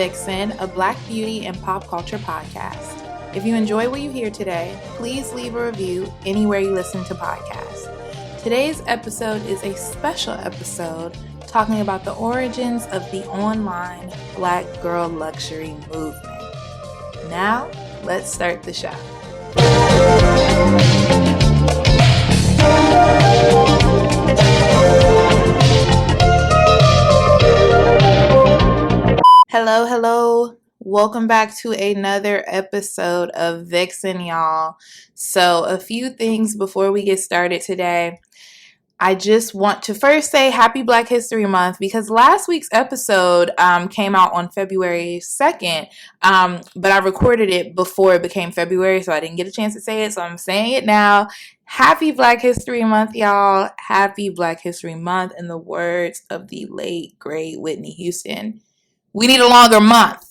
Vixen, a Black beauty and pop culture podcast. If you enjoy what you hear today, please leave a review anywhere you listen to podcasts. Today's episode is a special episode talking about the origins of the online Black girl luxury movement. Now, let's start the show. Hello. Welcome back to another episode of Vixen, y'all. So a few things before we get started today. I just want to first say Happy Black History Month because last week's episode came out on February 2nd, but I recorded it before it became February, so I didn't get a chance to say it, so I'm saying it now. Happy Black History Month, y'all. Happy Black History Month. In the words of the late, great Whitney Houston, we need a longer month.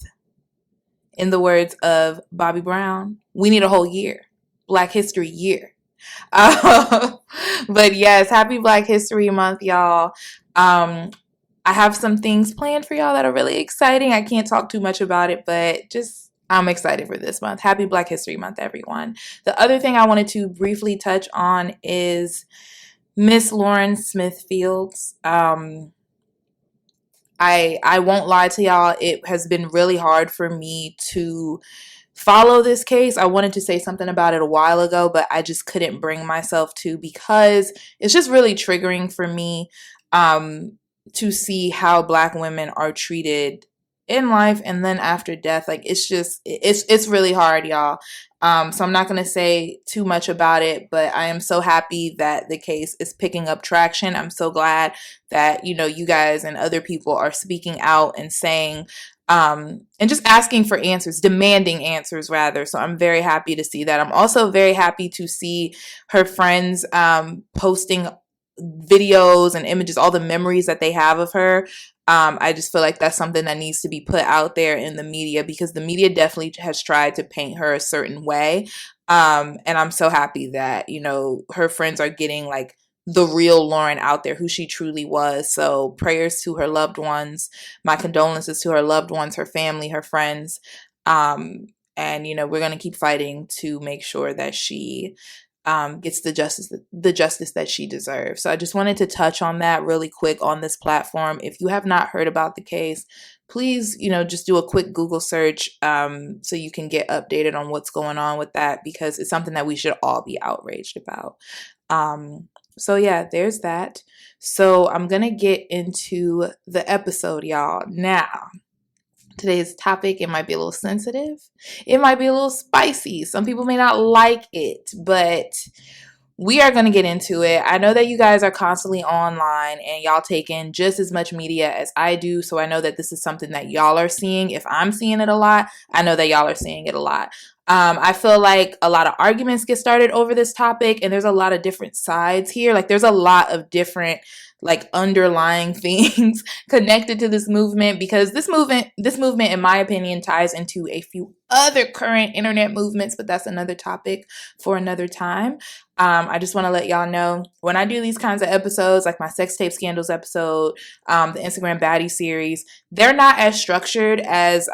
In the words of Bobby Brown, we need a whole year. Black History Year. But yes, happy Black History Month, y'all. I have some things planned for y'all that are really exciting. I can't talk too much about it, but I'm excited for this month. Happy Black History Month, everyone. The other thing I wanted to briefly touch on is Miss Lauren Smith Fields. I won't lie to y'all. It has been really hard for me to follow this case. I wanted to say something about it a while ago, but I just couldn't bring myself to because it's just really triggering for me to see how Black women are treated in life and then after death. Like it's really hard, y'all. So I'm not going to say too much about it, but I am so happy that the case is picking up traction. I'm so glad that, you guys and other people are speaking out and saying, and just asking for answers, demanding answers rather. So I'm very happy to see that. I'm also very happy to see her friends posting videos and images, all the memories that they have of her. I just feel like that's something that needs to be put out there in the media because the media definitely has tried to paint her a certain way. And I'm so happy that, her friends are getting like the real Lauren out there, who she truly was. So prayers to her loved ones, my condolences to her loved ones, her family, her friends. And, we're going to keep fighting to make sure that she gets the justice that she deserves. So I just wanted to touch on that really quick on this platform. If you have not heard about the case, please, just do a quick Google search so you can get updated on what's going on with that because it's something that we should all be outraged about. So yeah, there's that. So I'm going to get into the episode, y'all. Now, today's topic, it might be a little sensitive. It might be a little spicy. Some people may not like it, but we are going to get into it. I know that you guys are constantly online and y'all take in just as much media as I do. So I know that this is something that y'all are seeing. If I'm seeing it a lot, I know that y'all are seeing it a lot. I feel like a lot of arguments get started over this topic and there's a lot of different sides here. Like there's a lot of different like underlying things connected to this movement because this movement, in my opinion, ties into a few other current internet movements, but that's another topic for another time. I just want to let y'all know when I do these kinds of episodes, like my sex tape scandals episode, the Instagram baddie series, they're not as structured as,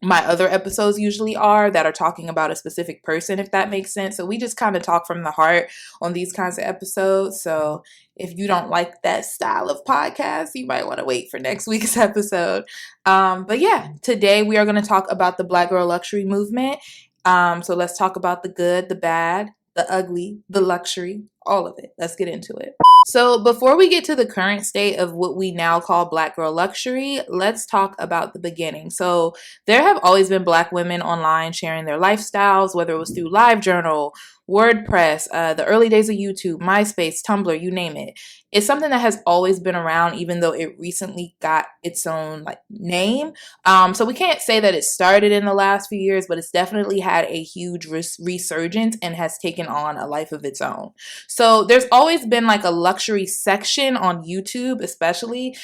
my other episodes usually are that are talking about a specific person, if that makes sense. So we just kind of talk from the heart on these kinds of episodes. So if you don't like that style of podcast, you might want to wait for next week's episode. But yeah, today we are going to talk about the Black girl luxury movement. So let's talk about the good, the bad, the ugly, the luxury, all of it. Let's get into it. So before we get to the current state of what we now call Black girl luxury, let's talk about the beginning. So there have always been Black women online sharing their lifestyles, whether it was through LiveJournal, WordPress, the early days of YouTube, MySpace, Tumblr, you name it. It's something that has always been around, even though it recently got its own name. So we can't say that it started in the last few years, but it's definitely had a huge resurgence and has taken on a life of its own. So there's always been a luxury section on YouTube, especially.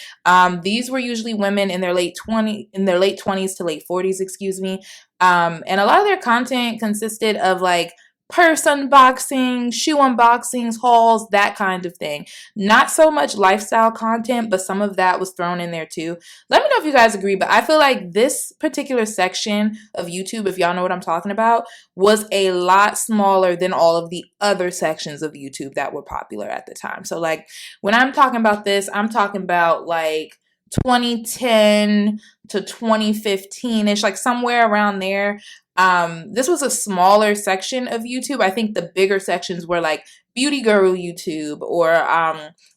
These were usually women in their late 20s to late 40s, excuse me. And a lot of their content consisted of purse unboxing, shoe unboxings, hauls, that kind of thing. Not so much lifestyle content, but some of that was thrown in there too. Let me know if you guys agree, but I feel like this particular section of YouTube, if y'all know what I'm talking about, was a lot smaller than all of the other sections of YouTube that were popular at the time. So like when I'm talking about this, I'm talking about like 2010 to 2015-ish, like somewhere around there. This was a smaller section of YouTube. I think the bigger sections were like beauty guru YouTube, or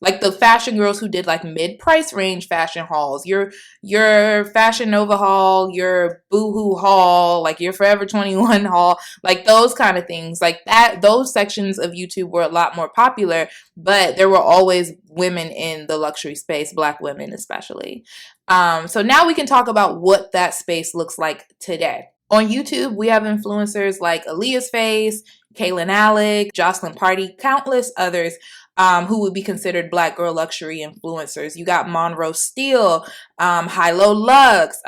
like the fashion girls who did like mid-price range fashion hauls, your Fashion Nova haul, your Boohoo haul, like your Forever 21 haul, like those kind of things. Like that, those sections of YouTube were a lot more popular, but there were always women in the luxury space, Black women especially. So now we can talk about what that space looks like today. On YouTube, we have influencers like Aaliyah's Face, Kaylin Alec, Jocelyn Party, countless others who would be considered Black girl luxury influencers. You got Monroe Steele, High Low Lux.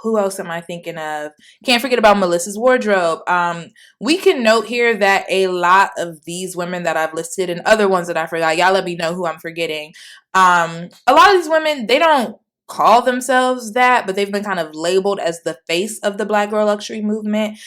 Who else am I thinking of? Can't forget about Melissa's Wardrobe. We can note here that a lot of these women that I've listed and other ones that I forgot, y'all let me know who I'm forgetting. A lot of these women, they don't call themselves that, but they've been kind of labeled as the face of the Black girl luxury movement.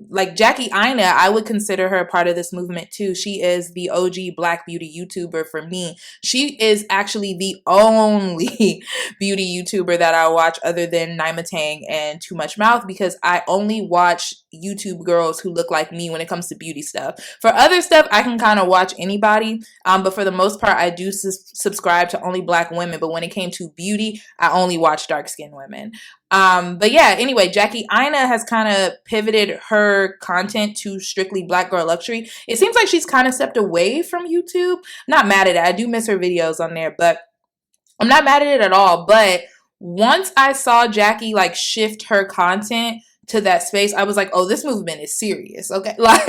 Like Jackie Aina, I would consider her a part of this movement too. She is the OG Black beauty YouTuber for me. She is actually the only beauty YouTuber that I watch other than Naima Tang and Too Much Mouth, because I only watch YouTube girls who look like me when it comes to beauty stuff. For other stuff, I can kind of watch anybody, but for the most part, I do subscribe to only Black women. But when it came to beauty, I only watch dark-skinned women. But yeah, anyway, Jackie Aina has kind of pivoted her content to strictly Black girl luxury. It seems like she's kind of stepped away from YouTube. Not mad at it. I do miss her videos on there, but I'm not mad at it at all. But once I saw Jackie like shift her content to that space, I was like, oh, this movement is serious. Okay. Like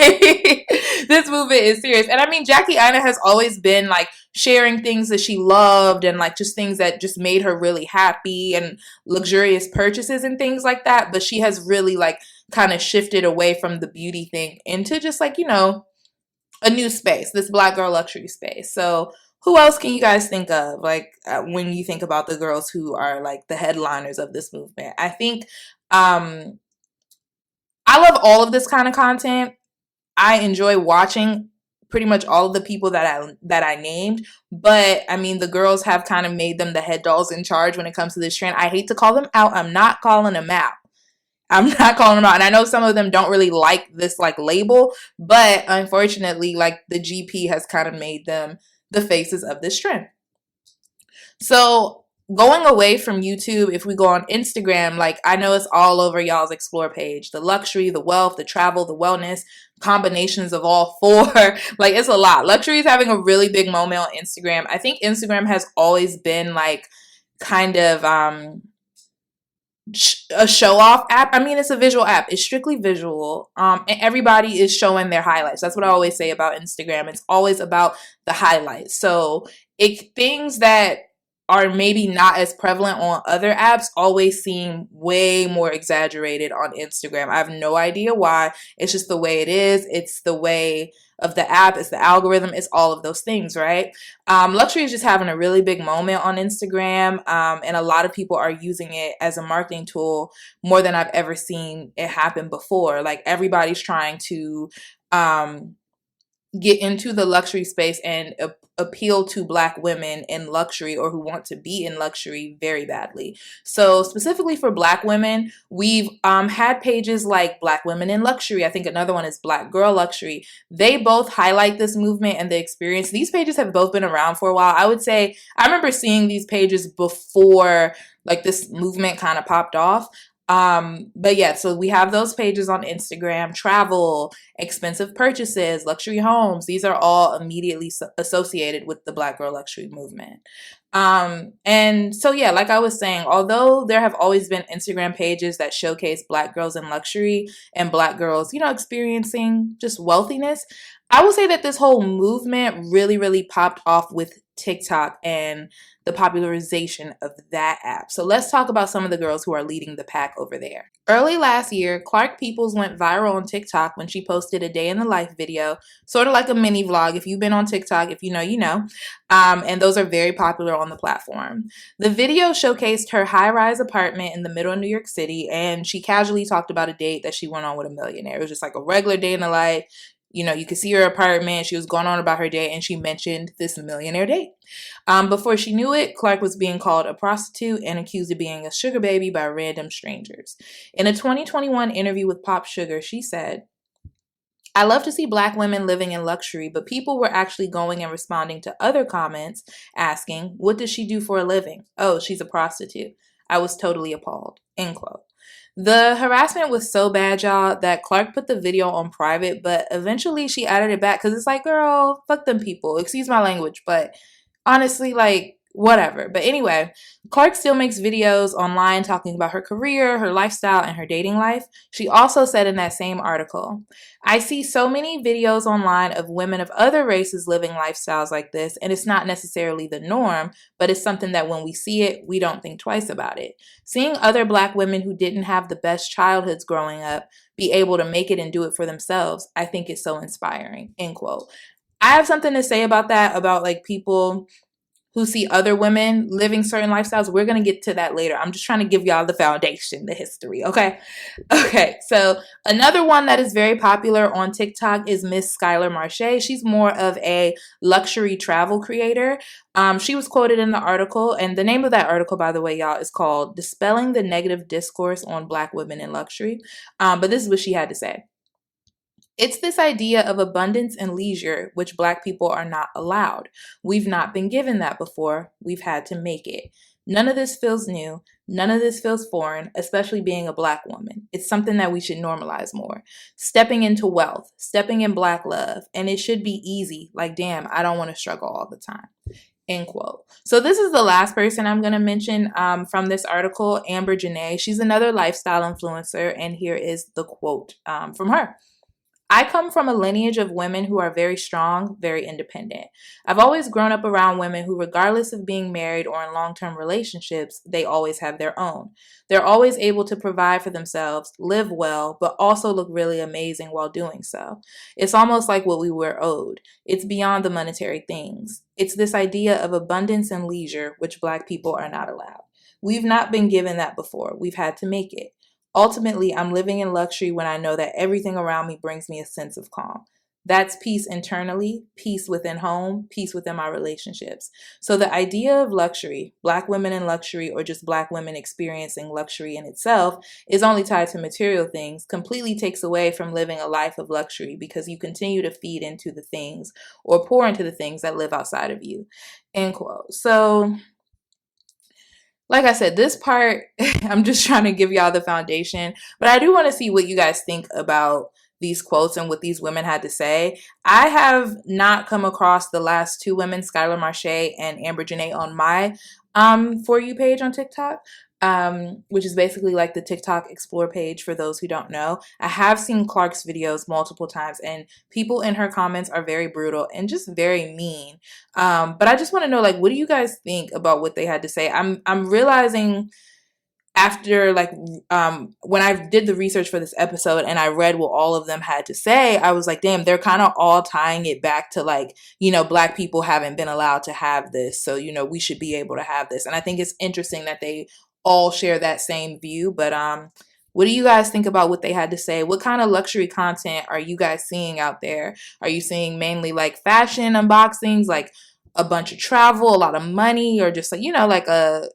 this movement is serious. And I mean, Jackie Aina has always been like sharing things that she loved and like just things that just made her really happy and luxurious purchases and things like that. But she has really like kind of shifted away from the beauty thing into just like, you know, a new space, this Black girl luxury space. So who else can you guys think of like when you think about the girls who are like the headliners of this movement? I think I love all of this kind of content. I enjoy watching pretty much all of the people that I named, but I mean the girls have kind of made them the head dolls in charge when it comes to this trend. I hate to call them out. I'm not calling them out. I'm not calling them out. And I know some of them don't really like this like label, but unfortunately, like the GP has kind of made them the faces of this trend. So going away from YouTube, if we go on Instagram, like I know it's all over y'all's explore page. The luxury, the wealth, the travel, the wellness, combinations of all four. Like it's a lot. Luxury is having a really big moment on Instagram. I think Instagram has always been like kind of a show off app. I mean, it's a visual app. It's strictly visual. And everybody is showing their highlights. That's what I always say about Instagram. It's always about the highlights. So things that are maybe not as prevalent on other apps always seem way more exaggerated on Instagram. I have no idea why. It's just the way it is. It's the way of the app. It's the algorithm. It's all of those things, right? Luxury is just having a really big moment on Instagram, and a lot of people are using it as a marketing tool more than I've ever seen it happen before. Like everybody's trying to get into the luxury space and appeal to Black women in luxury or who want to be in luxury very badly. So specifically for Black women, we've had pages like Black Women in Luxury. I think another one is Black Girl Luxury. They both highlight this movement and the experience. These pages have both been around for a while. I would say I remember seeing these pages before like this movement kind of popped off. But yeah, so we have those pages on Instagram. Travel, expensive purchases, luxury homes, these are all immediately associated with the Black girl luxury movement. And so yeah, like I was saying, although there have always been Instagram pages that showcase Black girls in luxury and Black girls, you know, experiencing just wealthiness, I will say that this whole movement really, really popped off with TikTok and the popularization of that app. So let's talk about some of the girls who are leading the pack over there. Early last year, Clark Peoples went viral on TikTok when she posted a day in the life video, sort of like a mini vlog. If you've been on TikTok, if you know, you know. And those are very popular on the platform. The video showcased her high-rise apartment in the middle of New York City, and she casually talked about a date that she went on with a millionaire. It was just like a regular day in the life. You know, you could see her apartment. She was going on about her day, and she mentioned this millionaire date. Before she knew it, Clark was being called a prostitute and accused of being a sugar baby by random strangers. In a 2021 interview with Pop Sugar, she said, "I love to see Black women living in luxury, but people were actually going and responding to other comments asking, what does she do for a living? Oh, she's a prostitute. I was totally appalled." End quote. The harassment was so bad, y'all, that Clark put the video on private, but eventually she added it back because it's like, girl, fuck them people. Excuse my language, but honestly, like, whatever. But anyway, Clark still makes videos online talking about her career, her lifestyle, and her dating life. She also said in that same article, "I see so many videos online of women of other races living lifestyles like this, and it's not necessarily the norm, but it's something that when we see it, we don't think twice about it. Seeing other Black women who didn't have the best childhoods growing up be able to make it and do it for themselves, I think is so inspiring." End quote. I have something to say about that, about like people who see other women living certain lifestyles. We're going to get to that later. I'm just trying to give y'all the foundation, the history, okay? Okay, so another one that is very popular on TikTok is Miss Skylar Marche. She's more of a luxury travel creator. She was quoted in the article, and the name of that article, by the way, y'all, is called "Dispelling the Negative Discourse on Black Women in Luxury." But this is what she had to say. "It's this idea of abundance and leisure, which Black people are not allowed. We've not been given that before. We've had to make it. None of this feels new. None of this feels foreign, especially being a Black woman. It's something that we should normalize more. Stepping into wealth, stepping in Black love, and it should be easy. Like, damn, I don't want to struggle all the time." End quote. So this is the last person I'm going to mention from this article, Amber Janae. She's another lifestyle influencer, and here is the quote from her. "I come from a lineage of women who are very strong, very independent. I've always grown up around women who, regardless of being married or in long-term relationships, they always have their own. They're always able to provide for themselves, live well, but also look really amazing while doing so. It's almost like what we were owed. It's beyond the monetary things. It's this idea of abundance and leisure, which Black people are not allowed. We've not been given that before. We've had to make it. Ultimately, I'm living in luxury when I know that everything around me brings me a sense of calm. That's peace internally, peace within home, peace within my relationships. So the idea of luxury, Black women in luxury, or just Black women experiencing luxury in itself, is only tied to material things, completely takes away from living a life of luxury because you continue to feed into the things or pour into the things that live outside of you." End quote. So like I said, this part, I'm just trying to give y'all the foundation, but I do want to see what you guys think about these quotes and what these women had to say. I have not come across the last two women, Skylar Marche and Amber Janae, on my For You page on TikTok, which is basically like the TikTok Explore page for those who don't know. I have seen Clark's videos multiple times, and people in her comments are very brutal and just very mean. But I just want to know, like, what do you guys think about what they had to say? I'm realizing after when I did the research for this episode and I read what all of them had to say, I was like, damn, they're kind of all tying it back to like, you know, Black people haven't been allowed to have this. So, you know, we should be able to have this. And I think it's interesting that they all share that same view. But what do you guys think about what they had to say? What kind of luxury content are you guys seeing out there? Are you seeing mainly like fashion unboxings, like a bunch of travel, a lot of money, or just like, you know, like a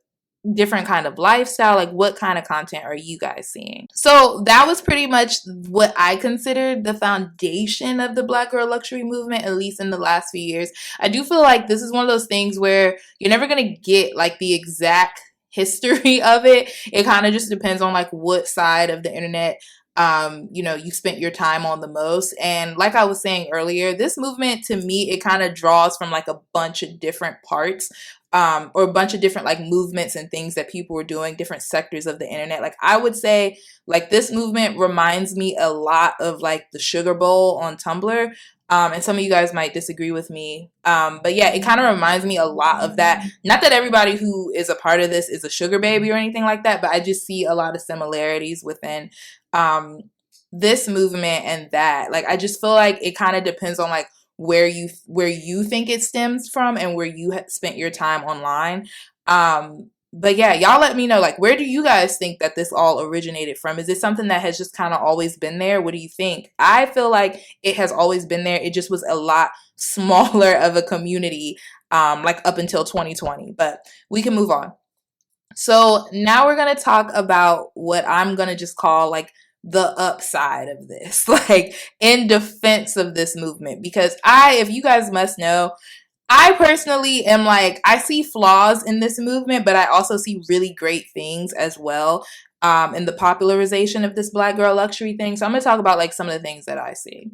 different kind of lifestyle? Like, what kind of content are you guys seeing? So that was pretty much what I considered the foundation of the Black girl luxury movement, at least in the last few years. I do feel like this is one of those things where you're never going to get like the exact history of it. It kind of just depends on like what side of the internet you know, you spent your time on the most. And like I was saying earlier, this movement, to me, it kind of draws from like a bunch of different parts, or a bunch of different like movements and things that people were doing, different sectors of the internet. Like I would say, like this movement reminds me a lot of like the Sugar Bowl on Tumblr. And some of you guys might disagree with me. But yeah, it kind of reminds me a lot of that. Not that everybody who is a part of this is a sugar baby or anything like that, but I just see a lot of similarities within um, this movement and that. Like, I just feel like it kind of depends on like where you think it stems from and where you spent your time online. But yeah, y'all let me know, like, where do you guys think that this all originated from? Is it something that has just kind of always been there? What do you think? I feel like it has always been there. It just was a lot smaller of a community, like up until 2020, but we can move on. So now we're going to talk about what I'm going to just call like the upside of this, like in defense of this movement, because if you guys must know, I personally am like, I see flaws in this movement, but I also see really great things as well, in the popularization of this Black girl luxury thing. So I'm going to talk about like some of the things that I see.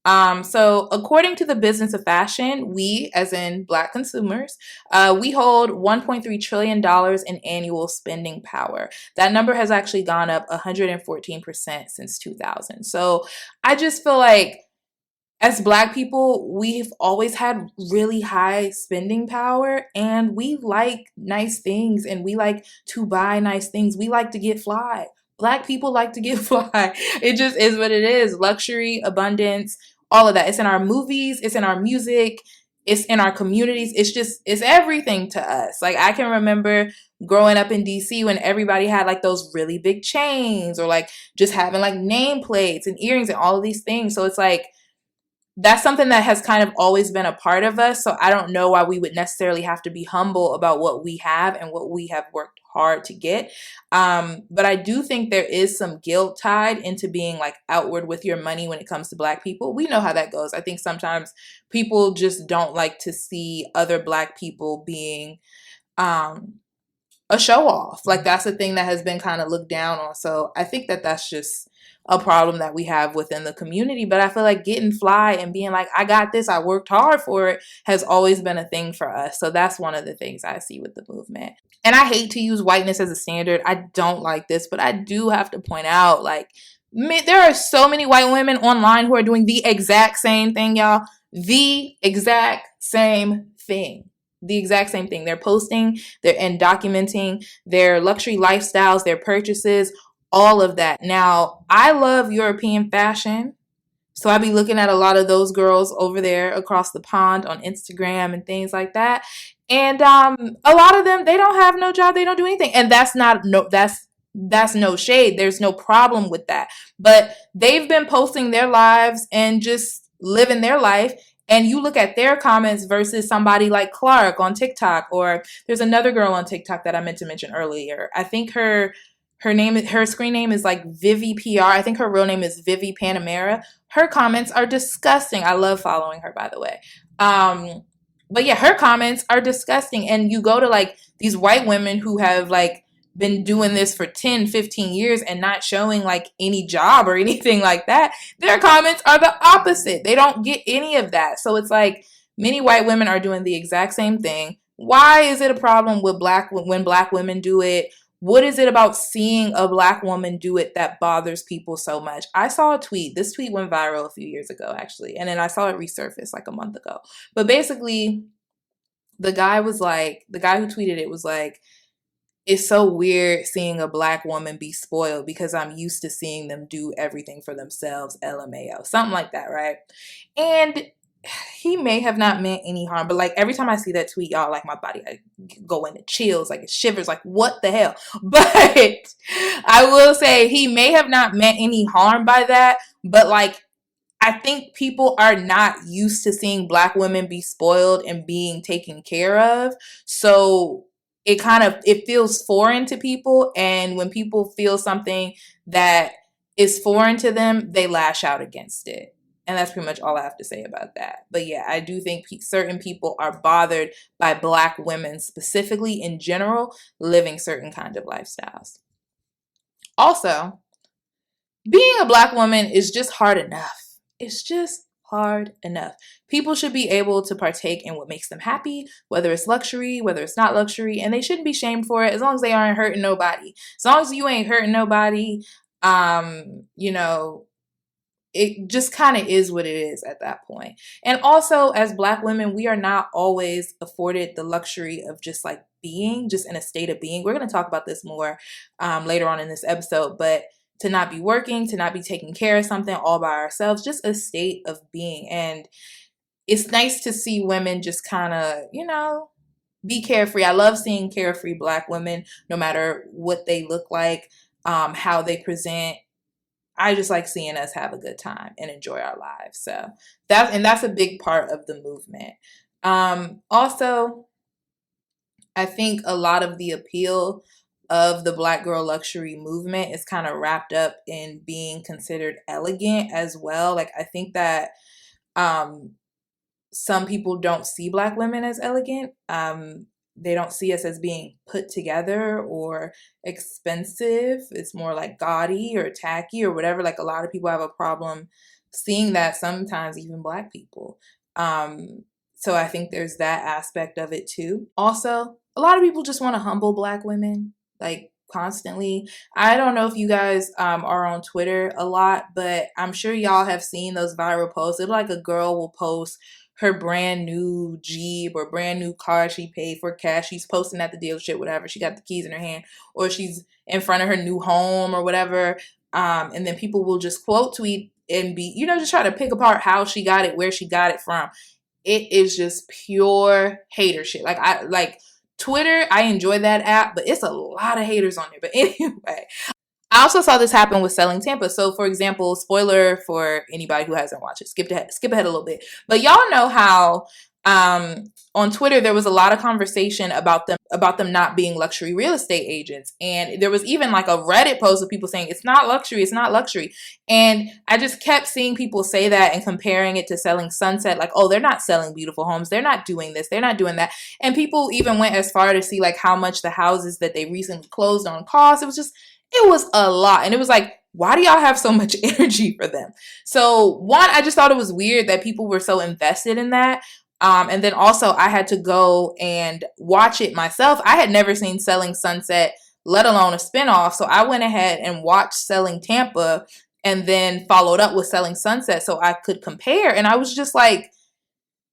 So according to the business of fashion, we, as in Black consumers, we hold $1.3 trillion in annual spending power. That number has actually gone up 114% since 2000. So I just feel like as Black people, we've always had really high spending power, and we like nice things and we like to buy nice things. We like to get fly. Black people like to get fly. It just is what it is. Luxury, abundance, all of that. It's in our movies, it's in our music, it's in our communities. It's everything to us. Like, I can remember growing up in DC when everybody had like those really big chains, or like just having like nameplates and earrings and all of these things. So it's like, that's something that has kind of always been a part of us. So I don't know why we would necessarily have to be humble about what we have and what we have worked hard to get. But I do think there is some guilt tied into being like outward with your money when it comes to Black people. We know how that goes. I think sometimes people just don't like to see other Black people being a show off. Like, that's a thing that has been kind of looked down on. So I think that that's just a problem that we have within the community. But I feel like getting fly and being like, I got this, I worked hard for it, has always been a thing for us. So that's one of the things I see with the movement. And I hate to use whiteness as a standard. I don't like this, but I do have to point out, like, there are so many white women online who are doing the exact same thing, y'all. The exact same thing. The exact same thing. They're posting, and documenting their luxury lifestyles, their purchases, all of that. Now, I love European fashion, so I be looking at a lot of those girls over there across the pond on Instagram and things like that. And a lot of them, they don't have no job, they don't do anything, and that's no shade. There's no problem with that. But they've been posting their lives and just living their life. And you look at their comments versus somebody like Clark on TikTok, or there's another girl on TikTok that I meant to mention earlier. I think her screen name is like Vivi PR. I think her real name is Vivi Panamera. Her comments are disgusting. I love following her, by the way. But yeah, her comments are disgusting. And you go to like these white women who have like been doing this for 10, 15 years and not showing like any job or anything like that. Their comments are the opposite. They don't get any of that. So it's like many white women are doing the exact same thing. Why is it a problem with when Black women do it? What is it about seeing a Black woman do it that bothers people so much? I saw a tweet. This tweet went viral a few years ago, actually. And then I saw it resurface like a month ago. But basically, the guy who tweeted it was like, it's so weird seeing a Black woman be spoiled because I'm used to seeing them do everything for themselves, LMAO. Something like that, right? And he may have not meant any harm, but like every time I see that tweet, y'all, like my body, I go into chills, like it shivers, like what the hell? But I will say he may have not meant any harm by that, but like I think people are not used to seeing Black women be spoiled and being taken care of. So it feels foreign to people. And when people feel something that is foreign to them, they lash out against it. And that's pretty much all I have to say about that. But yeah, I do think certain people are bothered by Black women, specifically in general, living certain kind of lifestyles. Also, being a Black woman is just hard enough. It's just hard enough. People should be able to partake in what makes them happy, whether it's luxury, whether it's not luxury, and they shouldn't be shamed for it as long as they aren't hurting nobody. As long as you ain't hurting nobody, you know, it just kind of is what it is at that point. And also, as Black women, we are not always afforded the luxury of just like being just in a state of being. We're going to talk about this more later on in this episode, but to not be working, to not be taking care of something all by ourselves, just a state of being. And it's nice to see women just kind of, you know, be carefree. I love seeing carefree Black women, no matter what they look like, how they present. I just like seeing us have a good time and enjoy our lives. So that's a big part of the movement. Also, I think a lot of the appeal of the Black girl luxury movement is kind of wrapped up in being considered elegant as well. Like, I think that some people don't see Black women as elegant. They don't see us as being put together or expensive. It's more like gaudy or tacky or whatever. Like, a lot of people have a problem seeing that, sometimes even Black people. So I think there's that aspect of it too. Also, a lot of people just want to humble Black women, like, constantly. I don't know if you guys are on Twitter a lot, but I'm sure y'all have seen those viral posts. It's like a girl will post her brand new Jeep or brand new car she paid for cash. She's posting at the dealership, whatever. She got the keys in her hand, or she's in front of her new home or whatever. And then people will just quote tweet and be, you know, just try to pick apart how she got it, where she got it from. It is just pure hater shit. Like Twitter, I enjoy that app, but it's a lot of haters on there. But anyway, I also saw this happen with Selling Tampa. So, for example, spoiler for anybody who hasn't watched it, skip ahead a little bit. But y'all know how on Twitter there was a lot of conversation about them not being luxury real estate agents, and there was even like a Reddit post of people saying it's not luxury. And I just kept seeing people say that and comparing it to Selling Sunset, like, oh, they're not selling beautiful homes, they're not doing this, they're not doing that. And people even went as far to see like how much the houses that they recently closed on cost. It was a lot. And it was like, why do y'all have so much energy for them? So one, I just thought it was weird that people were so invested in that. And then also I had to go and watch it myself. I had never seen Selling Sunset, let alone a spinoff. So I went ahead and watched Selling Tampa and then followed up with Selling Sunset so I could compare. And I was just like,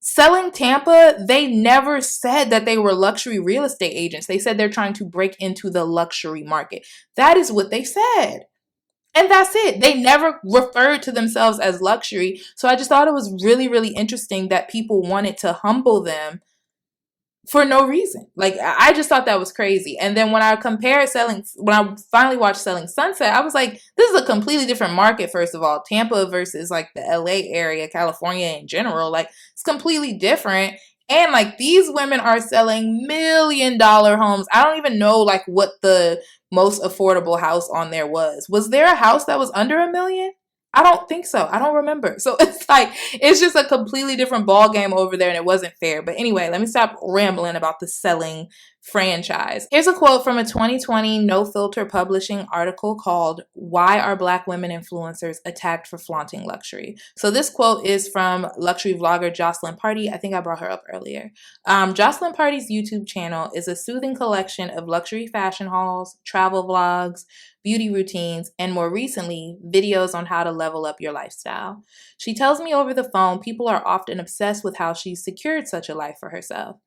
Selling Tampa, they never said that they were luxury real estate agents. They said they're trying to break into the luxury market. That is what they said. And that's it. They never referred to themselves as luxury. So I just thought it was really, really interesting that people wanted to humble them for no reason. Like, I just thought that was crazy. And then when I finally watched Selling Sunset, I was like, this is a completely different market, first of all. Tampa versus like the LA area, California in general, like, it's completely different. And like, these women are selling $1 million homes. I don't even know like what the most affordable house on there was. Was there a house that was under $1 million? I don't think so. I don't remember. So it's like, it's just a completely different ball game over there, and it wasn't fair. But anyway, let me stop rambling about the Selling franchise. Here's a quote from a 2020 No Filter Publishing article called "Why Are Black Women Influencers Attacked for Flaunting Luxury?" So this quote is from luxury vlogger Jocelyn Party. I think I brought her up earlier. Jocelyn Party's YouTube channel is a soothing collection of luxury fashion hauls, travel vlogs, beauty routines, and more recently, videos on how to level up your lifestyle. She tells me over the phone people are often obsessed with how she's secured such a life for herself.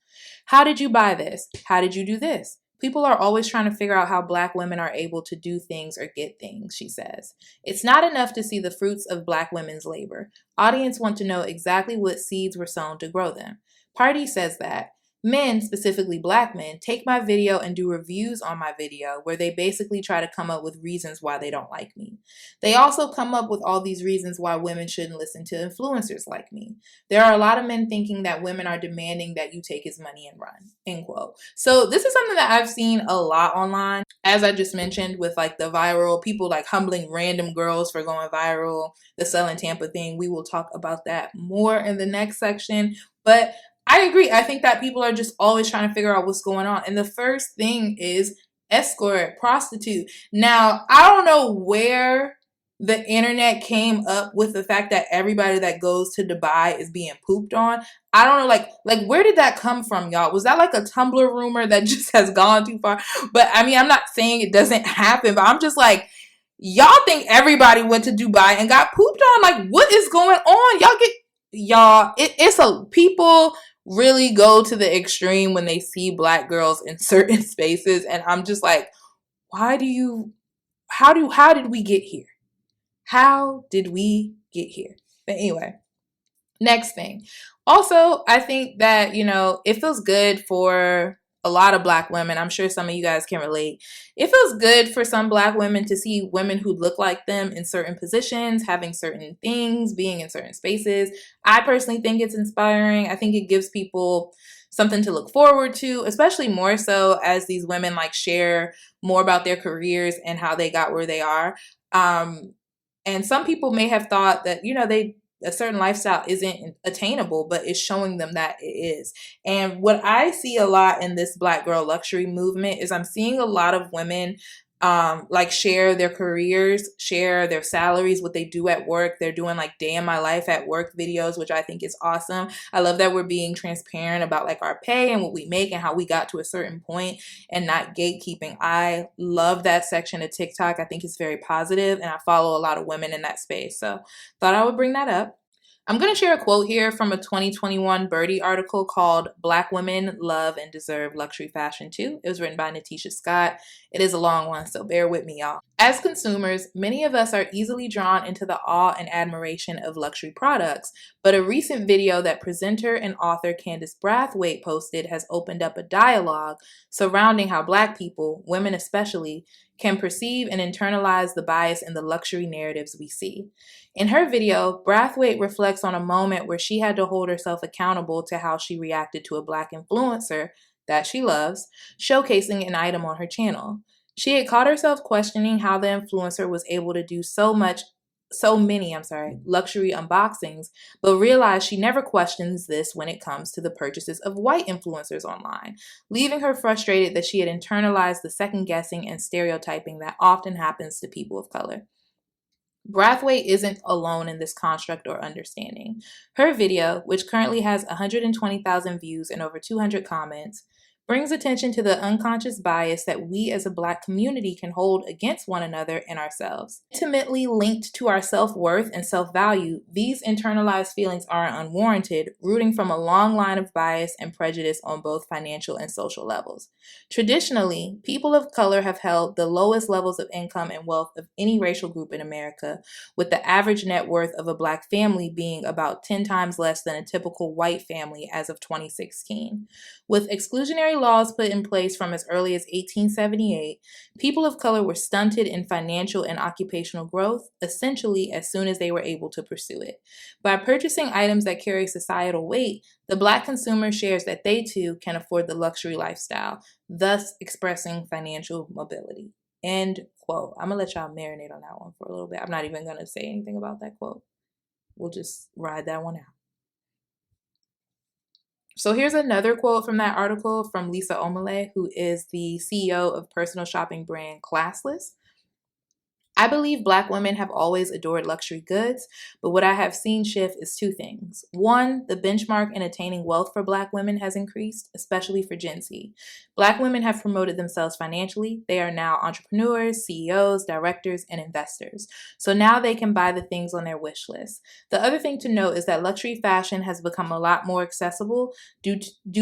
How did you buy this? How did you do this? People are always trying to figure out how Black women are able to do things or get things, she says. It's not enough to see the fruits of Black women's labor. Audience want to know exactly what seeds were sown to grow them. Party says that men, specifically Black men, take my video and do reviews on my video where they basically try to come up with reasons why they don't like me. They also come up with all these reasons why women shouldn't listen to influencers like me. There are a lot of men thinking that women are demanding that you take his money and run, end quote. So this is something that I've seen a lot online, as I just mentioned, with like the viral, people like humbling random girls for going viral, the Selling Tampa thing. We will talk about that more in the next section. But I agree. I think that people are just always trying to figure out what's going on. And the first thing is escort, prostitute. Now, I don't know where the internet came up with the fact that everybody that goes to Dubai is being pooped on. I don't know, like where did that come from, y'all? Was that like a Tumblr rumor that just has gone too far? But I mean, I'm not saying it doesn't happen, but I'm just like, Y'all think everybody went to Dubai and got pooped on? Like, what is going on? It's a people really go to the extreme when they see black girls in certain spaces, and I'm just like, why do you? How did we get here? How did we get here? But anyway, next thing. Also, I think that, it feels good for a lot of black women. I'm sure some of you guys can relate. It feels good for some black women to see women who look like them in certain positions, having certain things, being in certain spaces. I personally think it's inspiring. I think it gives people something to look forward to, especially more so as these women like share more about their careers and how they got where they are. And some people may have thought that, a certain lifestyle isn't attainable, but it's showing them that it is. And what I see a lot in this Black girl luxury movement is I'm seeing a lot of women like share their careers, share their salaries, what they do at work. They're doing like day in my life at work videos, which I think is awesome. I love that we're being transparent about like our pay and what we make and how we got to a certain point and not gatekeeping. I love that section of TikTok. I think it's very positive, and I follow a lot of women in that space. So thought I would bring that up. I'm going to share a quote here from a 2021 Birdie article called Black Women Love and Deserve Luxury Fashion Too. It was written by Natisha Scott. It is a long one, so bear with me, y'all. As consumers, many of us are easily drawn into the awe and admiration of luxury products, but a recent video that presenter and author Candace Brathwaite posted has opened up a dialogue surrounding how Black people, women especially, can perceive and internalize the bias in the luxury narratives we see. In her video, Brathwaite reflects on a moment where she had to hold herself accountable to how she reacted to a Black influencer that she loves, showcasing an item on her channel. She had caught herself questioning how the influencer was able to do so many luxury unboxings, but realized she never questions this when it comes to the purchases of white influencers online, leaving her frustrated that she had internalized the second guessing and stereotyping that often happens to people of color. Brathwaite isn't alone in this construct or understanding. Her video, which currently has 120,000 views and over 200 comments, brings attention to the unconscious bias that we as a Black community can hold against one another and ourselves. Intimately linked to our self-worth and self-value, these internalized feelings are unwarranted, rooting from a long line of bias and prejudice on both financial and social levels. Traditionally, people of color have held the lowest levels of income and wealth of any racial group in America, with the average net worth of a Black family being about 10 times less than a typical white family as of 2016. With exclusionary laws put in place from as early as 1878, people of color were stunted in financial and occupational growth, essentially as soon as they were able to pursue it. By purchasing items that carry societal weight, the Black consumer shares that they too can afford the luxury lifestyle, thus expressing financial mobility. End quote. I'm going to let y'all marinate on that one for a little bit. I'm not even going to say anything about that quote. We'll just ride that one out. So here's another quote from that article from Lisa Omale, who is the CEO of personal shopping brand Classless. I believe Black women have always adored luxury goods, but what I have seen shift is two things. One, the benchmark in attaining wealth for Black women has increased, especially for Gen Z. Black women have promoted themselves financially. They are now entrepreneurs, CEOs, directors, and investors. So now they can buy the things on their wish list. The other thing to note is that luxury fashion has become a lot more accessible due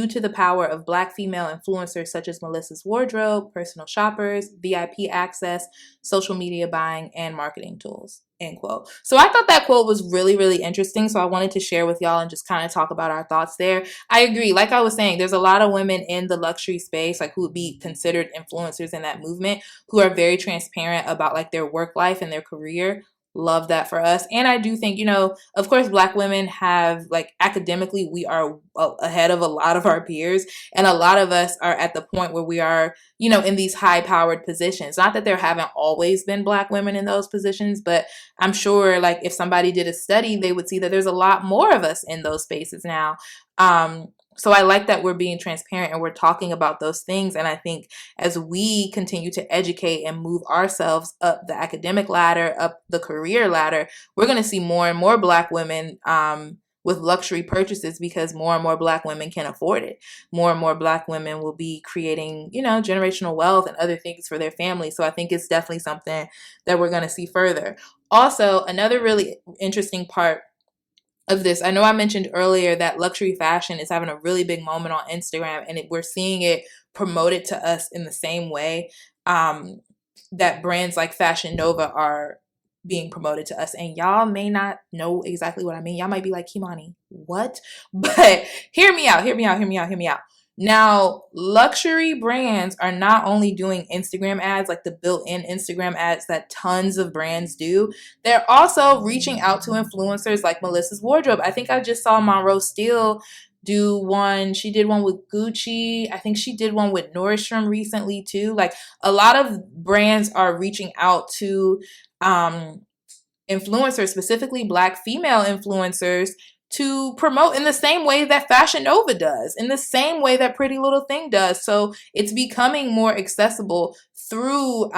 to the power of Black female influencers such as Melissa's Wardrobe, personal shoppers, VIP access, social media buying, and marketing tools, end quote. So I thought that quote was really, really interesting. So I wanted to share with y'all and just kind of talk about our thoughts there. I agree. Like I was saying, there's a lot of women in the luxury space, like who would be considered influencers in that movement, who are very transparent about like their work life and their career. Love that for us. And I do think, of course, Black women have like academically, we are ahead of a lot of our peers. And a lot of us are at the point where we are, in these high powered positions. Not that there haven't always been Black women in those positions, but I'm sure like if somebody did a study, they would see that there's a lot more of us in those spaces now. So I like that we're being transparent and we're talking about those things. And I think as we continue to educate and move ourselves up the academic ladder, up the career ladder, we're going to see more and more Black women with luxury purchases because more and more Black women can afford it. More and more Black women will be creating, generational wealth and other things for their family. So I think it's definitely something that we're going to see further. Also, another really interesting part of this, I know I mentioned earlier that luxury fashion is having a really big moment on Instagram, and we're seeing it promoted to us in the same way that brands like Fashion Nova are being promoted to us. And y'all may not know exactly what I mean. Y'all might be like, Kimani, what? But hear me out. Now, luxury brands are not only doing Instagram ads, like the built-in Instagram ads that tons of brands do, they're also reaching out to influencers like Melissa's Wardrobe. I think I just saw Monroe Steele do one. She did one with Gucci. I think she did one with Nordstrom recently too. Like, a lot of brands are reaching out to influencers, specifically Black female influencers, to promote in the same way that Fashion Nova does, in the same way that Pretty Little Thing does. So it's becoming more accessible through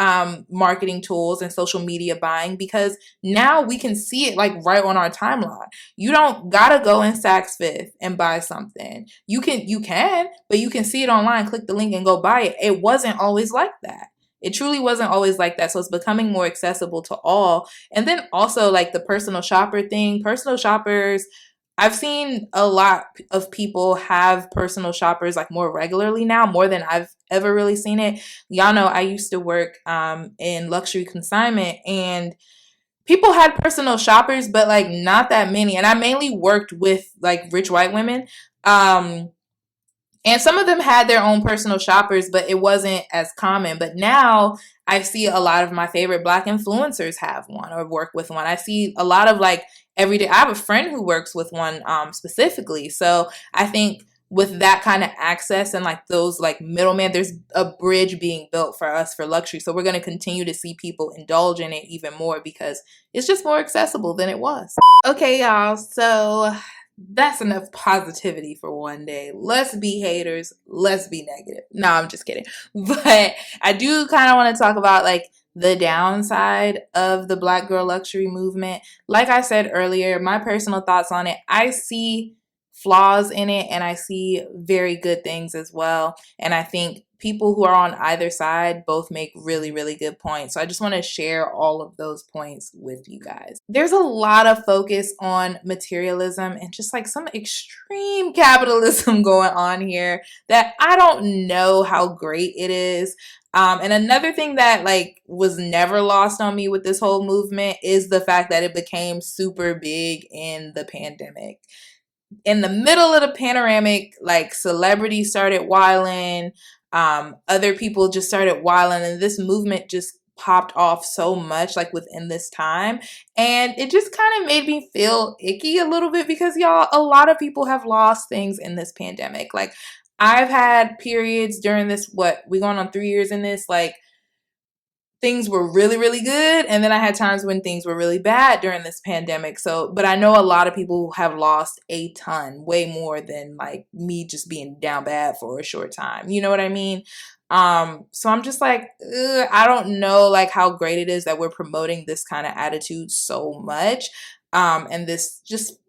marketing tools and social media buying, because now we can see it like right on our timeline. You don't gotta go in Saks Fifth and buy something. You can, but you can see it online, click the link and go buy it. It wasn't always like that. It truly wasn't always like that. So it's becoming more accessible to all. And then also like the personal shopper thing. Personal shoppers, I've seen a lot of people have personal shoppers like more regularly now, more than I've ever really seen it. Y'all know I used to work in luxury consignment, and people had personal shoppers, but like not that many. And I mainly worked with like rich white women. And some of them had their own personal shoppers, but it wasn't as common. But now I see a lot of my favorite Black influencers have one or work with one. I see a lot of like everyday. I have a friend who works with one specifically. So I think with that kind of access and like those like middlemen, there's a bridge being built for us for luxury. So we're going to continue to see people indulge in it even more because it's just more accessible than it was. Okay, y'all. So that's enough positivity for one day. Let's be haters. Let's be negative. No, I'm just kidding. But I do kind of want to talk about like the downside of the Black girl luxury movement. Like I said earlier, my personal thoughts on it, I see flaws in it and I see very good things as well. And I think people who are on either side both make really, really good points. So I just want to share all of those points with you guys. There's a lot of focus on materialism and just like some extreme capitalism going on here that I don't know how great it is. And another thing that like was never lost on me with this whole movement is the fact that it became super big in the pandemic. In the middle of the panoramic, like celebrities started wilding, other people just started wilding, and this movement just popped off so much like within this time. And it just kind of made me feel icky a little bit because y'all, a lot of people have lost things in this pandemic. Like I've had periods during this, we going on 3 years in this, like things were really, really good. And then I had times when things were really bad during this pandemic. So, but I know a lot of people have lost a ton, way more than like me just being down bad for a short time. You know what I mean? So I'm just like, I don't know like how great it is that we're promoting this kind of attitude so much. And this just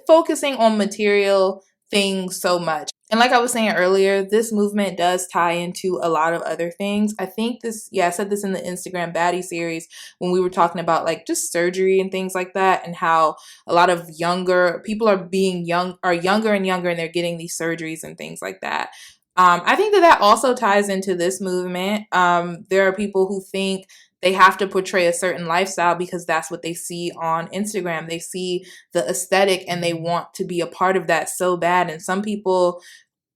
focusing on material things so much. And like I was saying earlier, this movement does tie into a lot of other things. I think I said this in the Instagram Baddie series when we were talking about like just surgery and things like that, and how a lot of younger people are younger and younger, and they're getting these surgeries and things like that. I think that also ties into this movement. There are people who think they have to portray a certain lifestyle because that's what they see on Instagram. They see the aesthetic and they want to be a part of that so bad. And some people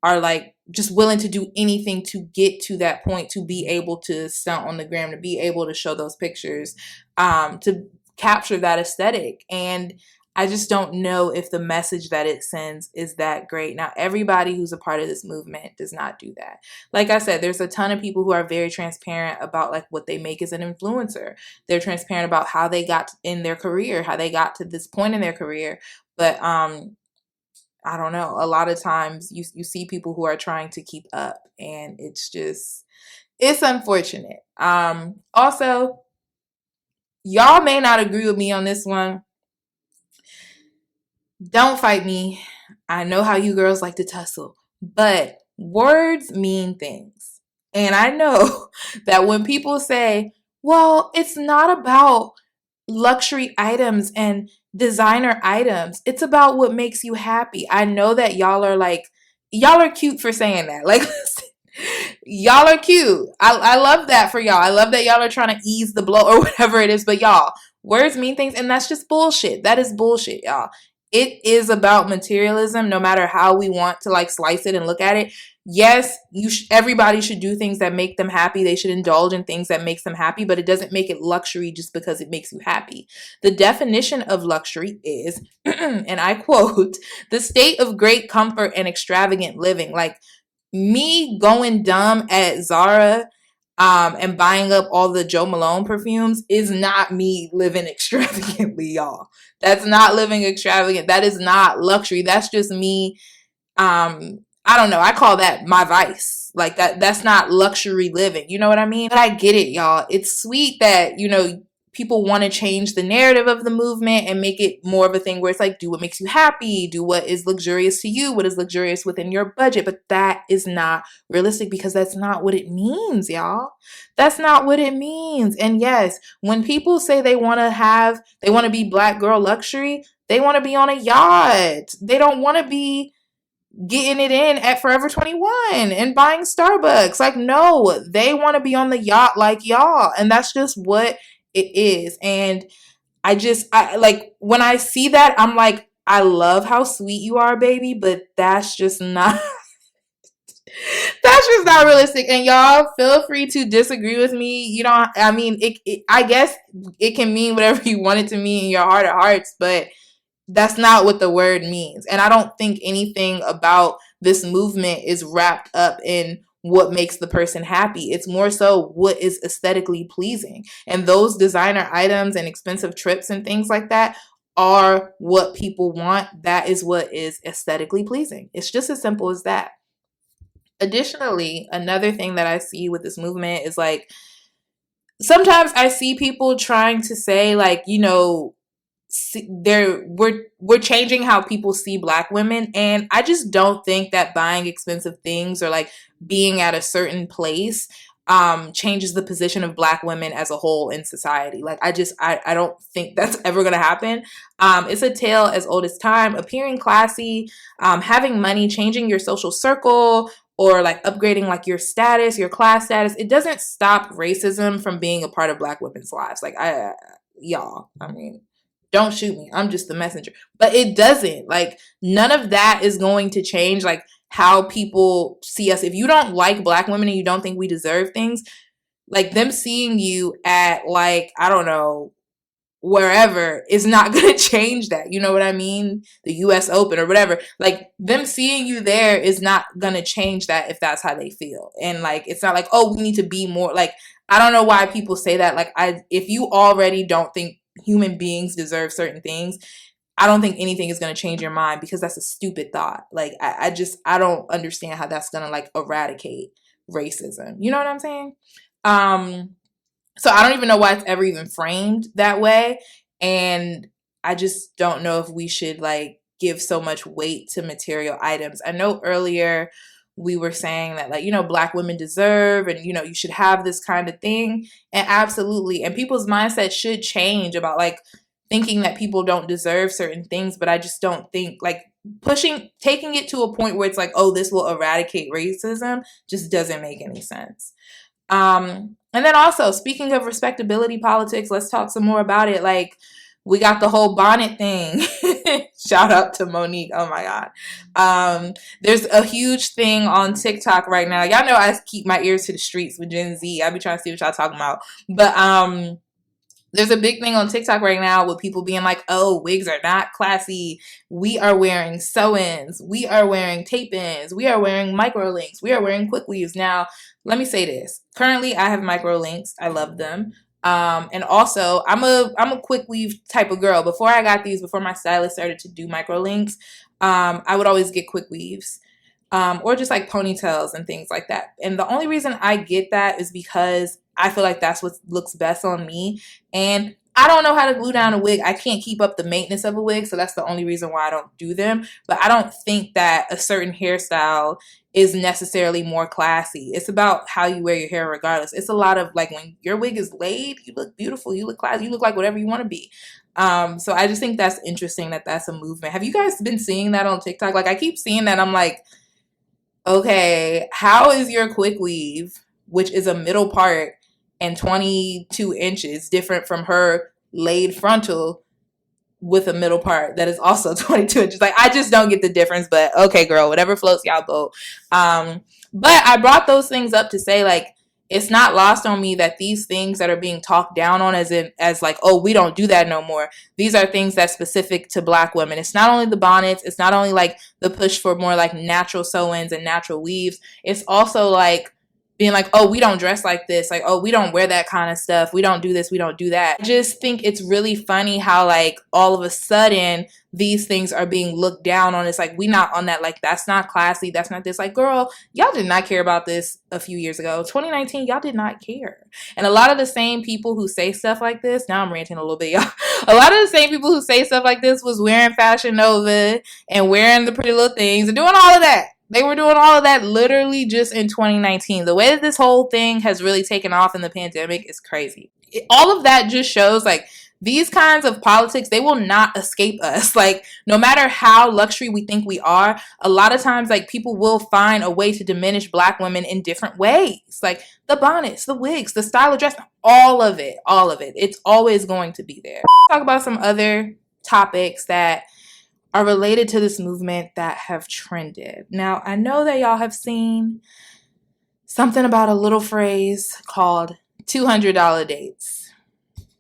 are like just willing to do anything to get to that point, to be able to stunt on the gram, to be able to show those pictures, to capture that aesthetic. And I just don't know if the message that it sends is that great. Now, everybody who's a part of this movement does not do that. Like I said, there's a ton of people who are very transparent about like what they make as an influencer. They're transparent about how they got in their career, how they got to this point in their career. But I don't know. A lot of times you see people who are trying to keep up, and it's unfortunate. Also, y'all may not agree with me on this one, Don't fight me. I know how you girls like to tussle, but words mean things. And I know that when people say, well, it's not about luxury items and designer items, it's about what makes you happy. I know that y'all are cute for saying that. Like, y'all are cute. I love that for y'all. I love that y'all are trying to ease the blow or whatever it is. But y'all, words mean things, and that's just bullshit. That is bullshit, y'all. It is about materialism, no matter how we want to like slice it and look at it. Yes, everybody should do things that make them happy. They should indulge in things that makes them happy, but it doesn't make it luxury just because it makes you happy. The definition of luxury is, and I quote, the state of great comfort and extravagant living. Like, me going dumb at Zara and buying up all the Joe Malone perfumes is not me living extravagantly, y'all. That's not living extravagant. That is not luxury. That's just me. I don't know. I call that my vice. Like that's not luxury living. You know what I mean? But I get it, y'all. It's sweet that, people want to change the narrative of the movement and make it more of a thing where it's like, do what makes you happy, do what is luxurious to you, what is luxurious within your budget. But that is not realistic because that's not what it means, y'all. That's not what it means. And yes, when people say they want to be black girl luxury, they want to be on a yacht. They don't want to be getting it in at Forever 21 and buying Starbucks. Like, no, they want to be on the yacht like y'all. And that's just what it is. And I like when I see that, I'm like, I love how sweet you are, baby, but that's just not that's just not realistic. And y'all feel free to disagree with me. I mean, I guess it can mean whatever you want it to mean in your heart of hearts, but that's not what the word means. And I don't think anything about this movement is wrapped up in what makes the person happy. It's more so what is aesthetically pleasing. And those designer items and expensive trips and things like that are what people want. That is what is aesthetically pleasing. It's just as simple as that. Additionally, another thing that I see with this movement is like, sometimes I see people trying to say like, we're changing how people see black women, and I just don't think that buying expensive things or like being at a certain place changes the position of black women as a whole in society. Like I don't think that's ever gonna happen. It's a tale as old as time. Appearing classy, having money, changing your social circle, or like upgrading like your status, your class status, it doesn't stop racism from being a part of black women's lives. Like y'all, I mean, don't shoot me. I'm just the messenger. But it doesn't. Like, none of that is going to change, like, how people see us. If you don't like black women and you don't think we deserve things, like, them seeing you at, like, I don't know, wherever is not going to change that. You know what I mean? The US Open or whatever. Like, them seeing you there is not going to change that if that's how they feel. And, like, it's not like, oh, we need to be more. Like, I don't know why people say that. Like, if you already don't think human beings deserve certain things, I don't think anything is going to change your mind, because that's a stupid thought. Like, I don't understand how that's going to like eradicate racism. You know what I'm saying? So I don't even know why it's ever even framed that way. And I just don't know if we should like give so much weight to material items. I know earlier we were saying that, like, black women deserve, and, you should have this kind of thing. And absolutely. And people's mindset should change about like thinking that people don't deserve certain things. But I just don't think like taking it to a point where it's like, oh, this will eradicate racism just doesn't make any sense. And then also, speaking of respectability politics, let's talk some more about it. Like, we got the whole bonnet thing. Shout out to Monique. Oh my God. There's a huge thing on TikTok right now. Y'all know I keep my ears to the streets with Gen Z. I be trying to see what y'all talking about. But there's a big thing on TikTok right now with people being like, oh, wigs are not classy. We are wearing sew-ins. We are wearing tape-ins. We are wearing micro-links. We are wearing quick weaves. Now, let me say this. Currently, I have micro-links. I love them. And also, I'm a quick weave type of girl. Before my stylist started to do micro links, I would always get quick weaves, or just like ponytails and things like that. And the only reason I get that is because I feel like that's what looks best on me. And I don't know how to glue down a wig. I can't keep up the maintenance of a wig, so that's the only reason why I don't do them. But I don't think that a certain hairstyle is necessarily more classy. It's about how you wear your hair regardless. It's a lot of like when your wig is laid, you look beautiful, you look classy, you look like whatever you want to be. So I just think that's interesting that that's a movement. Have you guys been seeing that on TikTok? Like I keep seeing that. I'm like, okay, how is your quick weave, which is a middle part and 22 inches, different from her laid frontal with a middle part that is also 22 inches? Like, I just don't get the difference, but okay, girl, whatever floats y'all boat. But I brought those things up to say, like, it's not lost on me that these things that are being talked down on as like, oh, we don't do that no more. These are things that's specific to Black women. It's not only the bonnets. It's not only like the push for more like natural sew-ins and natural weaves. It's also like being like, oh, we don't dress like this. Like, oh, we don't wear that kind of stuff. We don't do this. We don't do that. I just think it's really funny how like all of a sudden these things are being looked down on. It's like, we not on that. Like, that's not classy. That's not this. Like, girl, y'all did not care about this a few years ago. 2019, y'all did not care. And a lot of the same people who say stuff like this, now I'm ranting a little bit, y'all. A lot of the same people who say stuff like this was wearing Fashion Nova and wearing the Pretty Little Things and doing all of that. They were doing all of that literally just in 2019. The way that this whole thing has really taken off in the pandemic is crazy. All of that just shows like these kinds of politics, they will not escape us. Like, no matter how luxury we think we are, a lot of times, like, people will find a way to diminish Black women in different ways. Like, the bonnets, the wigs, the style of dress, all of it. It's always going to be there. Talk about some other topics that are related to this movement that have trended. Now, I know that y'all have seen something about a little phrase called $200 dates.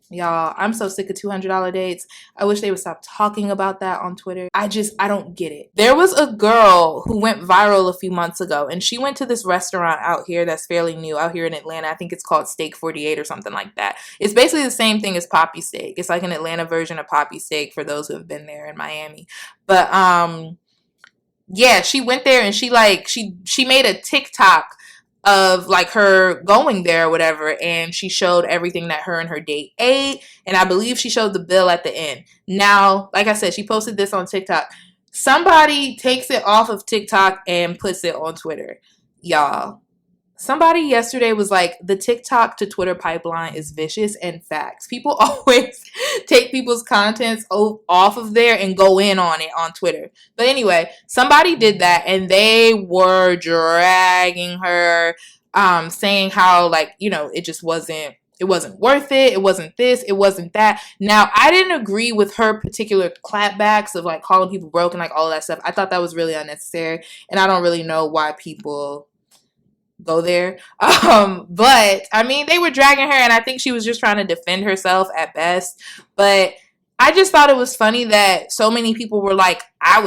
Y'all, I'm so sick of $200 dates. I wish they would stop talking about that on Twitter. I don't get it. There was a girl who went viral a few months ago, and she went to this restaurant out here that's fairly new out here in Atlanta. I think it's called Steak 48 or something like that. It's basically the same thing as Poppy Steak. It's like an Atlanta version of Poppy Steak for those who have been there in Miami. But yeah, she went there and she made a TikTok of like her going there or whatever, and she showed everything that her and her date ate, and I believe she showed the bill at the end. Now, like I said, she posted this on TikTok. Somebody takes it off of TikTok and puts it on Twitter. Y'all, somebody yesterday was like, the TikTok to Twitter pipeline is vicious, and facts. People always take people's contents off of there and go in on it on Twitter. But anyway, somebody did that, and they were dragging her, saying how, like, you know, it wasn't worth it. It wasn't this. It wasn't that. Now, I didn't agree with her particular clapbacks of like calling people broke and like all that stuff. I thought that was really unnecessary, and I don't really know why people go there. But I mean, they were dragging her, and I think she was just trying to defend herself at best. But I just thought it was funny that so many people were like, I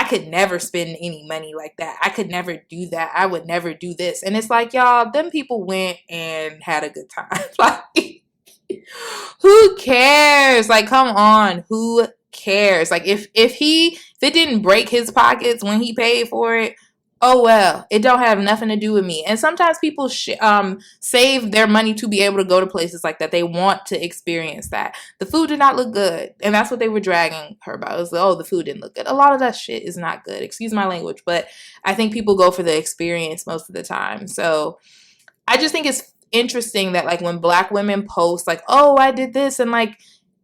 could never spend any money like that. I could never do that. I would never do this. And it's like, y'all, them people went and had a good time. Like, who cares? Like, come on, who cares? Like, if it didn't break his pockets when he paid for it, oh well, it don't have nothing to do with me. And sometimes people save their money to be able to go to places like that. They want to experience that. The food did not look good, and that's what they were dragging her about. It was like, oh, the food didn't look good. A lot of that shit is not good. Excuse my language, but I think people go for the experience most of the time. So I just think it's interesting that like when Black women post like, oh, I did this, and like,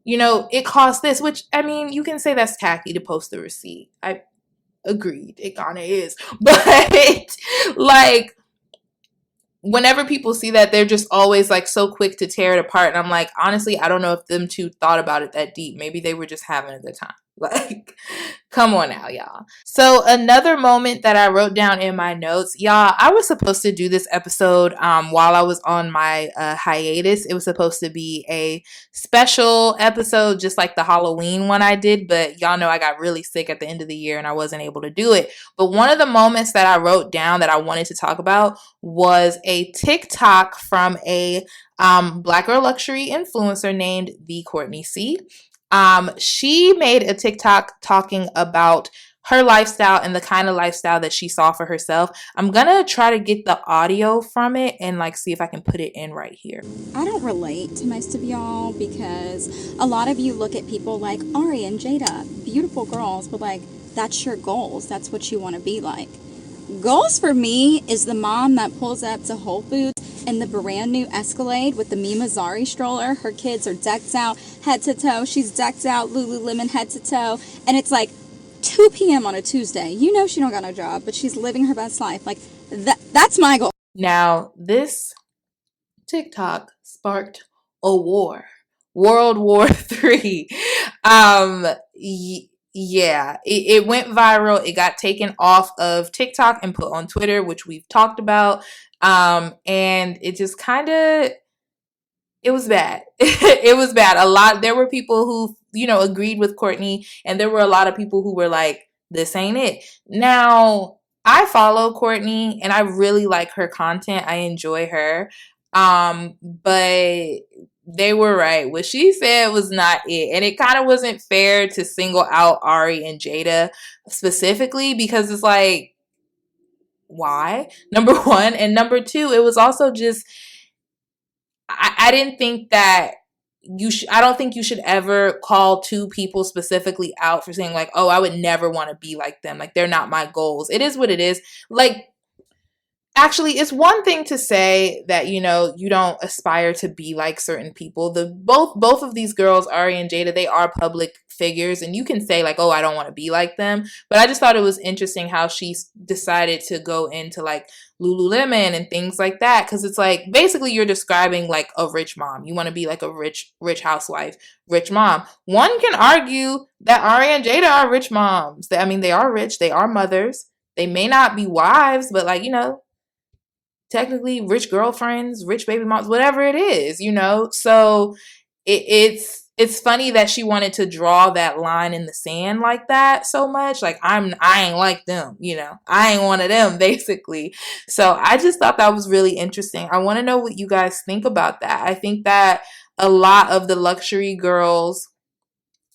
you know, it cost this, which, I mean, you can say that's tacky to post the receipt. Agreed, it kind of is. But like, whenever people see that, they're just always like so quick to tear it apart. And I'm like, honestly, I don't know if them two thought about it that deep. Maybe they were just having a good time. Like, come on now, y'all. So another moment that I wrote down in my notes, y'all, I was supposed to do this episode while I was on my hiatus. It was supposed to be a special episode, just like the Halloween one I did, but y'all know I got really sick at the end of the year and I wasn't able to do it. But one of the moments that I wrote down that I wanted to talk about was a TikTok from a Black girl luxury influencer named The Courtney C. She made a TikTok talking about her lifestyle and the kind of lifestyle that she saw for herself. I'm gonna try to get the audio from it and like see if I can put it in right here. I don't relate to most of y'all because a lot of you look at people like Ari and Jada, beautiful girls, but like, that's your goals. That's what you want to be like. Goals for me is the mom that pulls up to Whole Foods in the brand new Escalade with the Mima Zari stroller. Her kids are decked out head to toe. She's decked out Lululemon head to toe. And it's like 2 p.m. on a Tuesday. You know she don't got no job, but she's living her best life. Like, that's my goal. Now, this TikTok sparked a war. World War III. Yeah, it went viral. It got taken off of TikTok and put on Twitter, which we've talked about. And it just kind of, it was bad. It was bad. There were people who, agreed with Courtney, and there were a lot of people who were like, this ain't it. Now, I follow Courtney and I really like her content. I enjoy her. But they were right. What she said was not it. And it kind of wasn't fair to single out Ari and Jada specifically because it's like, why? Number one. And number two, it was also just, I didn't think that I don't think you should ever call two people specifically out for saying like, oh, I would never want to be like them. Like, they're not my goals. It is what it is. Like, actually, it's one thing to say that, you don't aspire to be like certain people. Both of these girls, Ari and Jada, they are public figures, and you can say like, oh, I don't want to be like them. But I just thought it was interesting how she decided to go into like Lululemon and things like that, because it's like basically you're describing like a rich mom. You want to be like a rich housewife, rich mom. One can argue that Ari and Jada are rich moms. I mean, they are rich. They are mothers. They may not be wives, but like, technically rich girlfriends, rich baby moms, whatever it is, So it's funny that she wanted to draw that line in the sand like that so much. Like, I ain't like them, I ain't one of them, basically. So I just thought that was really interesting. I want to know what you guys think about that. I think that a lot of the luxury girls,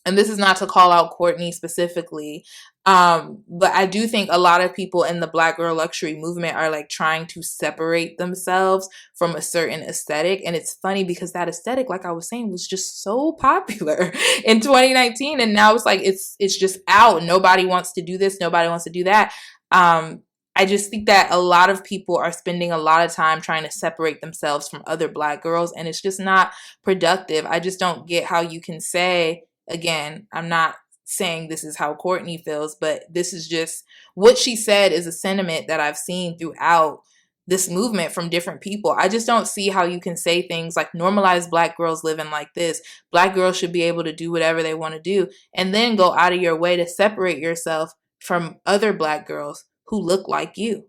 and this is not to call out Courtney specifically, but I do think a lot of people in the Black girl luxury movement are like trying to separate themselves from a certain aesthetic. And it's funny because that aesthetic, like I was saying, was just so popular in 2019. And now it's like, it's just out. Nobody wants to do this. Nobody wants to do that. I just think that a lot of people are spending a lot of time trying to separate themselves from other Black girls, and it's just not productive. I just don't get how you can say, again, I'm not saying this is how Courtney feels, but this is just what she said is a sentiment that I've seen throughout this movement from different people. I just don't see how you can say things like normalize Black girls living like this. Black girls should be able to do whatever they want to do, and then go out of your way to separate yourself from other Black girls who look like you.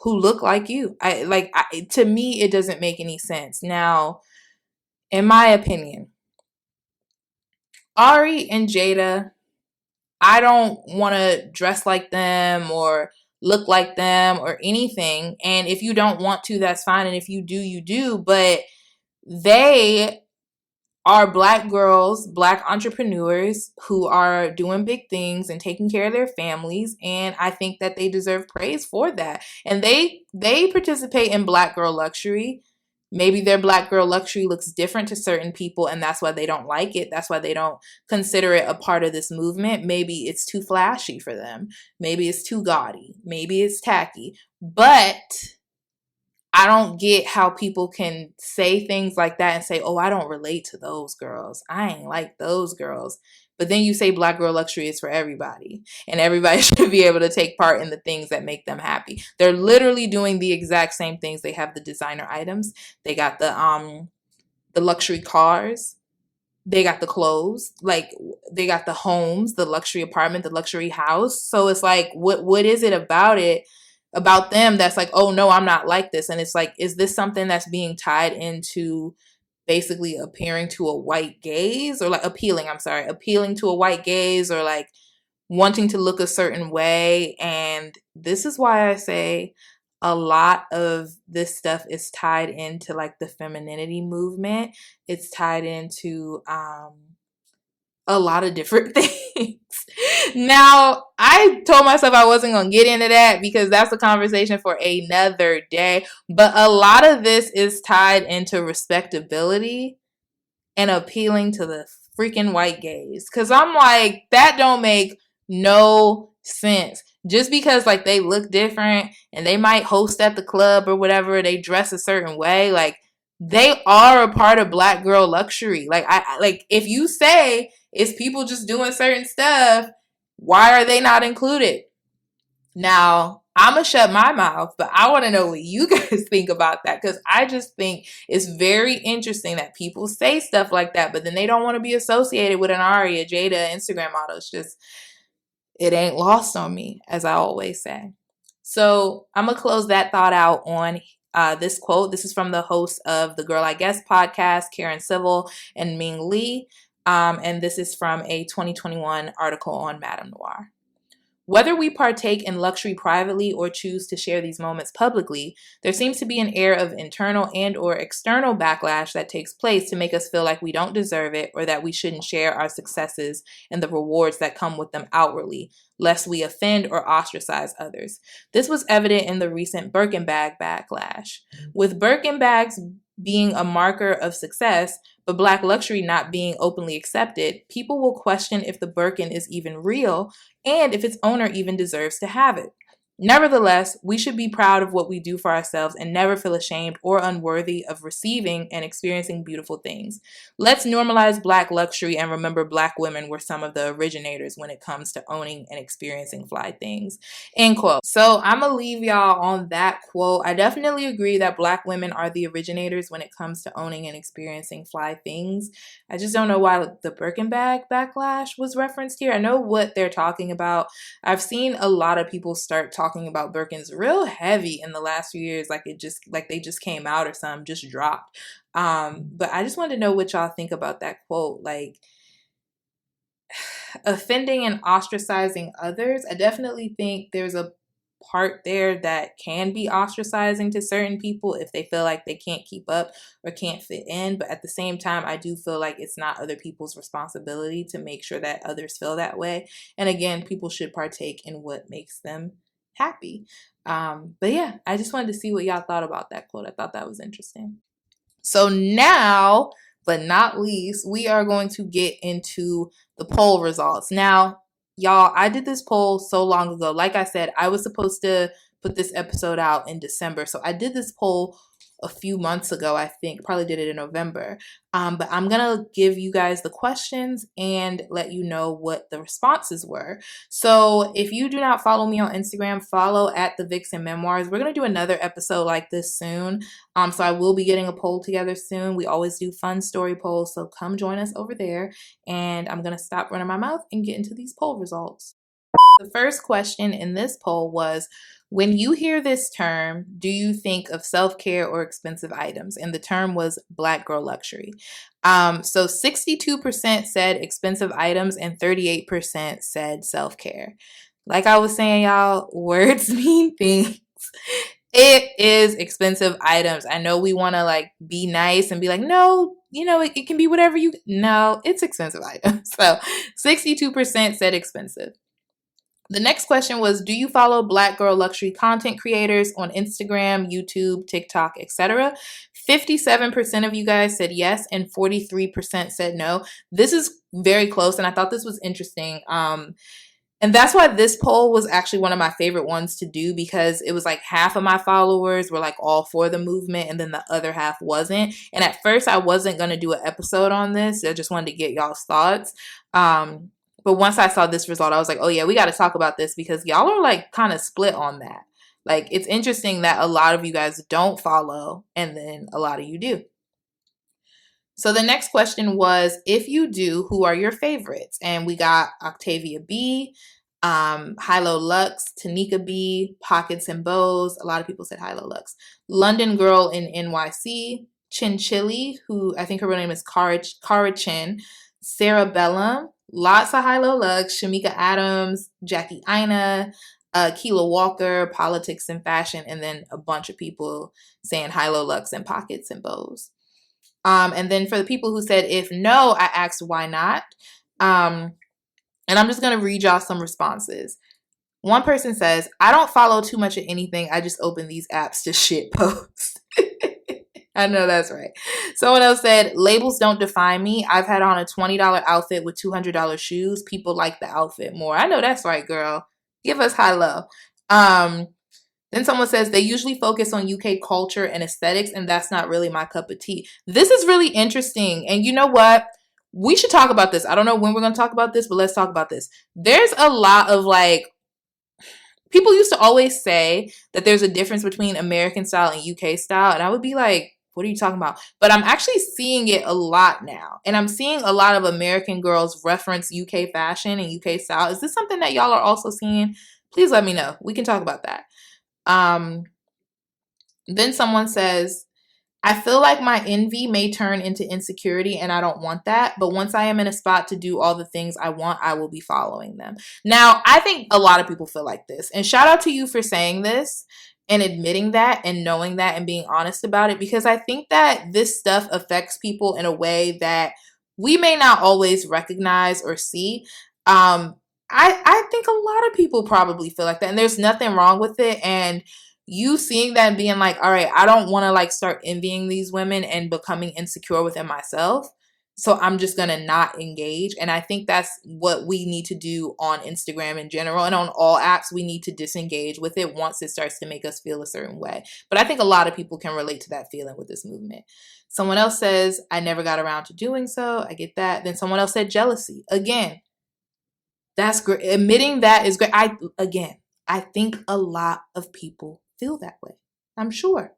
To me, it doesn't make any sense. Now, in my opinion, Ari and Jada, I don't want to dress like them or look like them or anything. And if you don't want to, that's fine. And if you do, you do. But they are Black girls, Black entrepreneurs who are doing big things and taking care of their families. And I think that they deserve praise for that. And they participate in Black girl luxury. Maybe their Black girl luxury looks different to certain people, and that's why they don't like it. That's why they don't consider it a part of this movement. Maybe it's too flashy for them. Maybe it's too gaudy. Maybe it's tacky. But I don't get how people can say things like that and say, oh, I don't relate to those girls. I ain't like those girls. But then you say Black girl luxury is for everybody, and everybody should be able to take part in the things that make them happy. They're literally doing the exact same things. They have the designer items. They got the luxury cars. They got the clothes. Like, they got the homes, the luxury apartment, the luxury house. So it's like, what is it about them that's like, oh no, I'm not like this? And it's like, is this something that's being tied into basically appearing to a white gaze, or like appealing to a white gaze, or like wanting to look a certain way? And this is why I say a lot of this stuff is tied into like the femininity movement. It's tied into a lot of different things. Now, I told myself I wasn't going to get into that because that's a conversation for another day. But a lot of this is tied into respectability and appealing to the freaking white gays. Because I'm like, that don't make no sense. Just because like they look different and they might host at the club or whatever, they dress a certain way, like they are a part of black girl luxury. Like like if you say it's people just doing certain stuff, why are they not included? Now, I'm going to shut my mouth, but I want to know what you guys think about that because I just think it's very interesting that people say stuff like that, but then they don't want to be associated with an Ari, a Jada, Instagram model. It's just, it ain't lost on me, as I always say. So I'm going to close that thought out on this quote. This is from the host of the Girl I Guess podcast, Karen Civil and Ming Lee. And this is from a 2021 article on Madame Noir. Whether we partake in luxury privately or choose to share these moments publicly, there seems to be an air of internal and or external backlash that takes place to make us feel like we don't deserve it or that we shouldn't share our successes and the rewards that come with them outwardly, lest we offend or ostracize others. This was evident in the recent Birkin bag backlash. With Birkin bags being a marker of success, but black luxury not being openly accepted, people will question if the Birkin is even real and if its owner even deserves to have it. Nevertheless, we should be proud of what we do for ourselves and never feel ashamed or unworthy of receiving and experiencing beautiful things. Let's normalize black luxury and remember black women were some of the originators when it comes to owning and experiencing fly things. End quote. So I'm going to leave y'all on that quote. I definitely agree that black women are the originators when it comes to owning and experiencing fly things. I just don't know why the Birkin bag backlash was referenced here. I know what they're talking about. I've seen a lot of people start talking about Birkins real heavy in the last few years, like they just came out or something, just dropped. But I just wanted to know what y'all think about that quote. Like, offending and ostracizing others, I definitely think there's a part there that can be ostracizing to certain people if they feel like they can't keep up or can't fit in. But at the same time, I do feel like it's not other people's responsibility to make sure that others feel that way. And again, people should partake in what makes them happy. But yeah, I just wanted to see what y'all thought about that quote. I thought that was interesting. So now, but not least, we are going to get into the poll results. Now, y'all, I did this poll so long ago. Like I said, I was supposed to put this episode out in December. So I did this poll a few months ago, I think. Probably did it in November. But I'm going to give you guys the questions and let you know what the responses were. So if you do not follow me on Instagram, follow at the Vixen Memoirs. We're going to do another episode like this soon. So I will be getting a poll together soon. We always do fun story polls. So come join us over there. And I'm going to stop running my mouth and get into these poll results. The first question in this poll was, when you hear this term, do you think of self-care or expensive items? And the term was black girl luxury. So 62% said expensive items and 38% said self-care. Like I was saying, y'all, words mean things. It is expensive items. I know we want to like be nice and be like, no, it can be whatever you, no, it's expensive items. So 62% said expensive. The next question was, do you follow black girl luxury content creators on Instagram, YouTube, TikTok, etc.? 57% of you guys said yes and 43% said no. This is very close and I thought this was interesting. And that's why this poll was actually one of my favorite ones to do, because it was like half of my followers were like all for the movement and then the other half wasn't. And at first I wasn't going to do an episode on this. I just wanted to get y'all's thoughts. But once I saw this result, I was like, oh yeah, we got to talk about this because y'all are like kind of split on that. Like, it's interesting that a lot of you guys don't follow and then a lot of you do. So the next question was, if you do, who are your favorites? And we got Octavia B, Hilo Lux, Tanika B, Pockets and Bows. A lot of people said Hilo Lux. London Girl in NYC, Chin Chili, who I think her real name is Cara Chin, Sarah Bellum, lots of Hilo Lux, Shamika Adams, Jackie Aina, Keela Walker, Politics and Fashion, and then a bunch of people saying Hilo Lux and Pockets and Bows. And then for the people who said if no, I asked why not. And I'm just going to read y'all some responses. One person says, I don't follow too much of anything. I just open these apps to shit post. I know that's right. Someone else said, labels don't define me. I've had on a $20 outfit with $200 shoes. People like the outfit more. I know that's right, girl. Give us high-low. Then someone says, they usually focus on UK culture and aesthetics, and that's not really my cup of tea. This is really interesting. And you know what? We should talk about this. I don't know when we're going to talk about this, but let's talk about this. There's a lot of like, people used to always say that there's a difference between American style and UK style. And I would be like, what are you talking about? But I'm actually seeing it a lot now. And I'm seeing a lot of American girls reference UK fashion and UK style. Is this something that y'all are also seeing? Please let me know. We can talk about that. Then someone says, I feel like my envy may turn into insecurity and I don't want that. But once I am in a spot to do all the things I want, I will be following them. Now, I think a lot of people feel like this. And shout out to you for saying this and admitting that and knowing that and being honest about it. Because I think that this stuff affects people in a way that we may not always recognize or see. I think a lot of people probably feel like that. And there's nothing wrong with it. And you seeing that and being like, all right, I don't want to like start envying these women and becoming insecure within myself. So I'm just going to not engage. And I think that's what we need to do on Instagram in general and on all apps. We need to disengage with it once it starts to make us feel a certain way. But I think a lot of people can relate to that feeling with this movement. Someone else says, I never got around to doing so. I get that. Then someone else said jealousy. Again, that's great. Admitting that is great. I think a lot of people feel that way. I'm sure.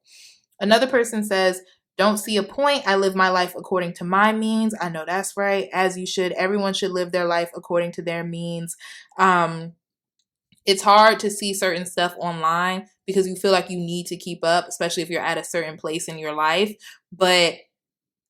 Another person says, don't see a point. I live my life according to my means. I know that's right. As you should. Everyone should live their life according to their means. It's hard to see certain stuff online because you feel like you need to keep up, especially if you're at a certain place in your life. But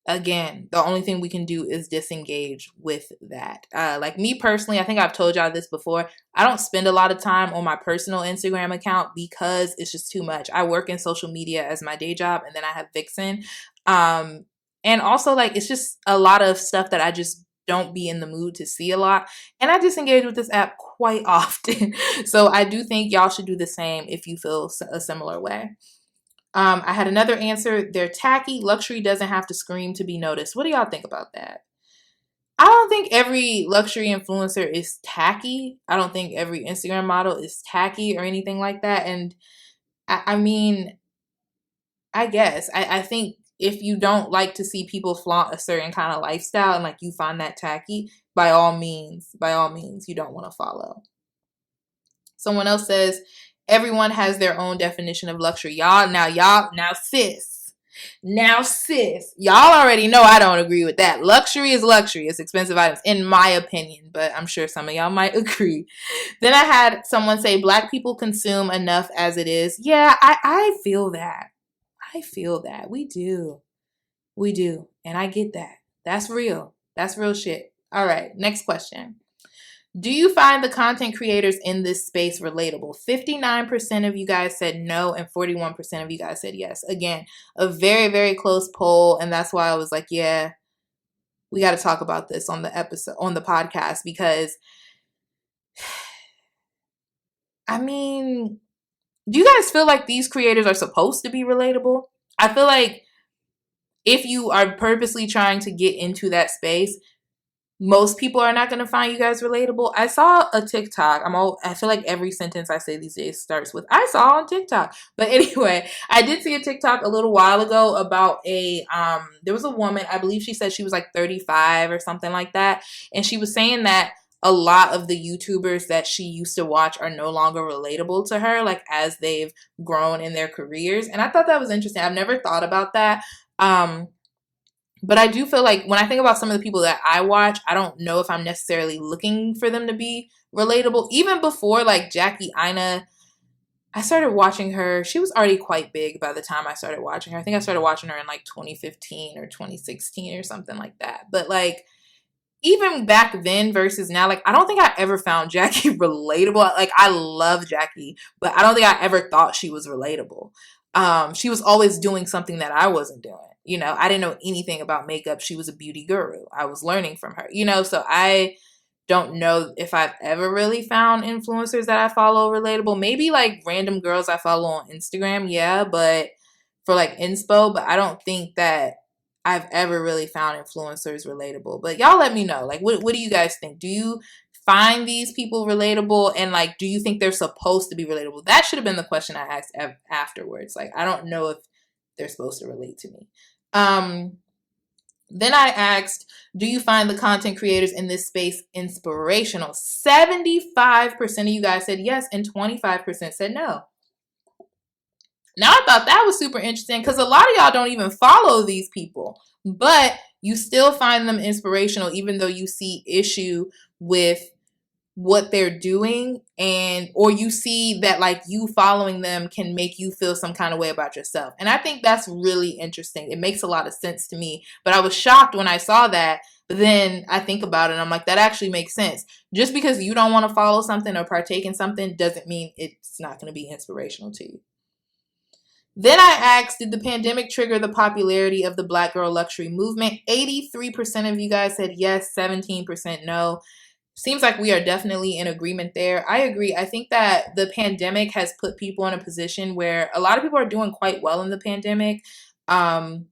again, the only thing we can do is disengage with that. Like me personally, I think I've told y'all this before. I don't spend a lot of time on my personal Instagram account because it's just too much. I work in social media as my day job, and then I have Vixen. And also, like, it's just a lot of stuff that I just don't be in the mood to see a lot. And I disengage with this app quite often. So I do think y'all should do the same if you feel a similar way. I had another answer. They're tacky. Luxury doesn't have to scream to be noticed. What do y'all think about that? I don't think every luxury influencer is tacky. I don't think every Instagram model is tacky or anything like that. And I mean, I guess. I think if you don't like to see people flaunt a certain kind of lifestyle and like you find that tacky, by all means, you don't want to follow. Someone else says, everyone has their own definition of luxury. Now sis, y'all already know I don't agree with that. Luxury is luxury. It's expensive items, in my opinion, but I'm sure some of y'all might agree. Then I had someone say, Black people consume enough as it is. Yeah, I feel that. We do. And I get that. That's real. That's real shit. All right, next question. Do you find the content creators in this space relatable? 59% of you guys said no, and 41% of you guys said yes. Again, a very, very close poll, and that's why I was like, yeah, we got to talk about this on the episode, on the podcast, because, I mean, do you guys feel like these creators are supposed to be relatable? I feel like if you are purposely trying to get into that space, most people are not going to find you guys relatable. I saw a TikTok. I feel like every sentence I say these days starts with, I saw on TikTok. But anyway, I did see a TikTok a little while ago about there was a woman, I believe she said she was like 35 or something like that. And she was saying that a lot of the YouTubers that she used to watch are no longer relatable to her, like as they've grown in their careers. And I thought that was interesting. I've never thought about that. But I do feel like when I think about some of the people that I watch, I don't know if I'm necessarily looking for them to be relatable. Even before like Jackie Aina, I started watching her. She was already quite big by the time I started watching her. I think I started watching her in like 2015 or 2016 or something like that. But like even back then versus now, like I don't think I ever found Jackie relatable. Like I love Jackie, but I don't think I ever thought she was relatable. She was always doing something that I wasn't doing. You know, I didn't know anything about makeup. She was a beauty guru. I was learning from her, you know, so I don't know if I've ever really found influencers that I follow relatable. Maybe like random girls I follow on Instagram, yeah, but for like inspo, but I don't think that I've ever really found influencers relatable. But y'all let me know. Like, what do you guys think? Do you find these people relatable? And like, do you think they're supposed to be relatable? That should have been the question I asked afterwards. Like, I don't know if they're supposed to relate to me. Then I asked, do you find the content creators in this space inspirational? 75% of you guys said yes, and 25% said no. Now, I thought that was super interesting because a lot of y'all don't even follow these people, but you still find them inspirational, even though you see issue with what they're doing, and or you see that like you following them can make you feel some kind of way about yourself. And I think that's really interesting. It makes a lot of sense to me, but I was shocked when I saw that. But then I think about it and I'm like, that actually makes sense. Just because you don't want to follow something or partake in something doesn't mean it's not going to be inspirational to you. Then I asked, did the pandemic trigger the popularity of the Black girl luxury movement? 83% of you guys said yes, 17% no. Seems like we are definitely in agreement there. I agree. I think that the pandemic has put people in a position where a lot of people are doing quite well in the pandemic. But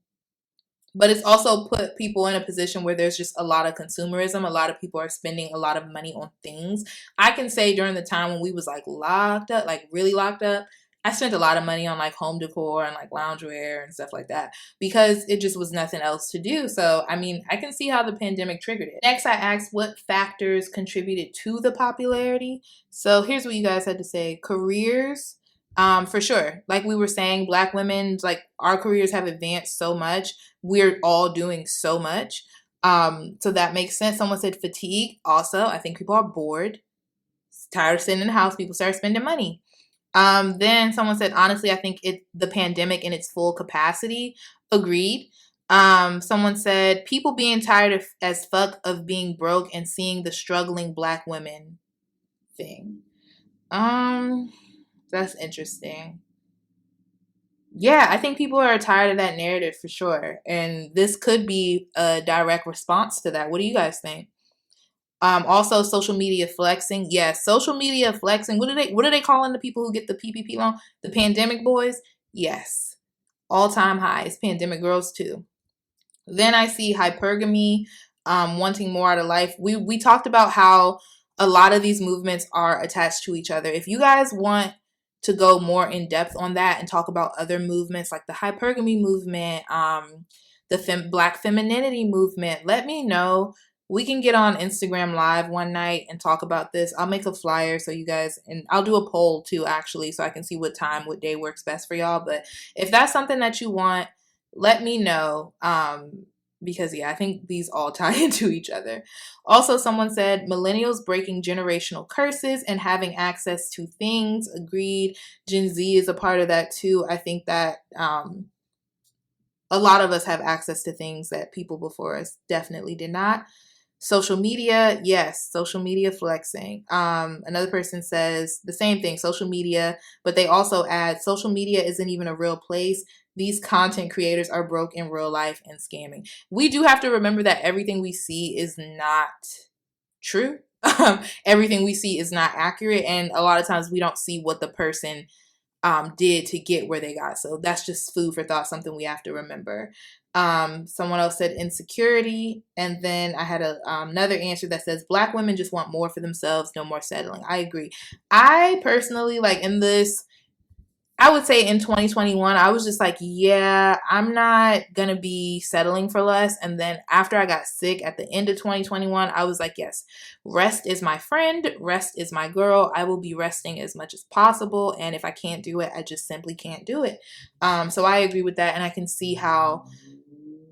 it's also put people in a position where there's just a lot of consumerism. A lot of people are spending a lot of money on things. I can say during the time when we was like locked up, like really locked up, I spent a lot of money on like home decor and like loungewear and stuff like that because it just was nothing else to do. So, I mean, I can see how the pandemic triggered it. Next, I asked what factors contributed to the popularity. So here's what you guys had to say. Careers, for sure. Like we were saying, Black women, like our careers have advanced so much. We're all doing so much. So that makes sense. Someone said fatigue. Also, I think people are bored, tired of sitting in the house. People start spending money. Then someone said, honestly, I think the pandemic in its full capacity. Agreed. Someone said, people being tired as fuck of being broke and seeing the struggling Black women thing. That's interesting. Yeah, I think people are tired of that narrative for sure. And this could be a direct response to that. What do you guys think? Also social media flexing. Yes, social media flexing. What are they calling the people who get the PPP loan? The pandemic boys? Yes. All-time highs. Pandemic girls too. Then I see hypergamy, wanting more out of life. We talked about how a lot of these movements are attached to each other. If you guys want to go more in depth on that and talk about other movements like the hypergamy movement, the Black femininity movement, let me know. We can get on Instagram Live one night and talk about this. I'll make a flyer so you guys, and I'll do a poll too, actually, so I can see what day works best for y'all. But if that's something that you want, let me know. Because yeah, I think these all tie into each other. Also, someone said millennials breaking generational curses and having access to things. Agreed. Gen Z is a part of that too. I think that a lot of us have access to things that people before us definitely did not. Social media, yes, social media flexing. Another person says the same thing, social media, but they also add social media isn't even a real place. These content creators are broke in real life and scamming. We do have to remember that everything we see is not true. Everything we see is not accurate, and a lot of times we don't see what the person did to get where they got. So that's just food for thought, something we have to remember. Someone else said insecurity. And then I had another answer that says Black women just want more for themselves, no more settling. I agree. I personally, like in this, I would say in 2021, I was just like, yeah, I'm not going to be settling for less. And then after I got sick at the end of 2021, I was like, yes, rest is my friend. Rest is my girl. I will be resting as much as possible. And if I can't do it, I just simply can't do it. So I agree with that. And I can see how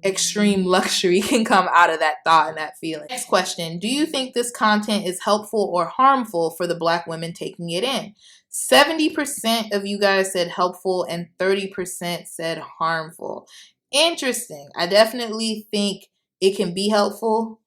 extreme luxury can come out of that thought and that feeling. Next question. Do you think this content is helpful or harmful for the Black women taking it in? 70% of you guys said helpful and 30% said harmful. Interesting. I definitely think it can be helpful,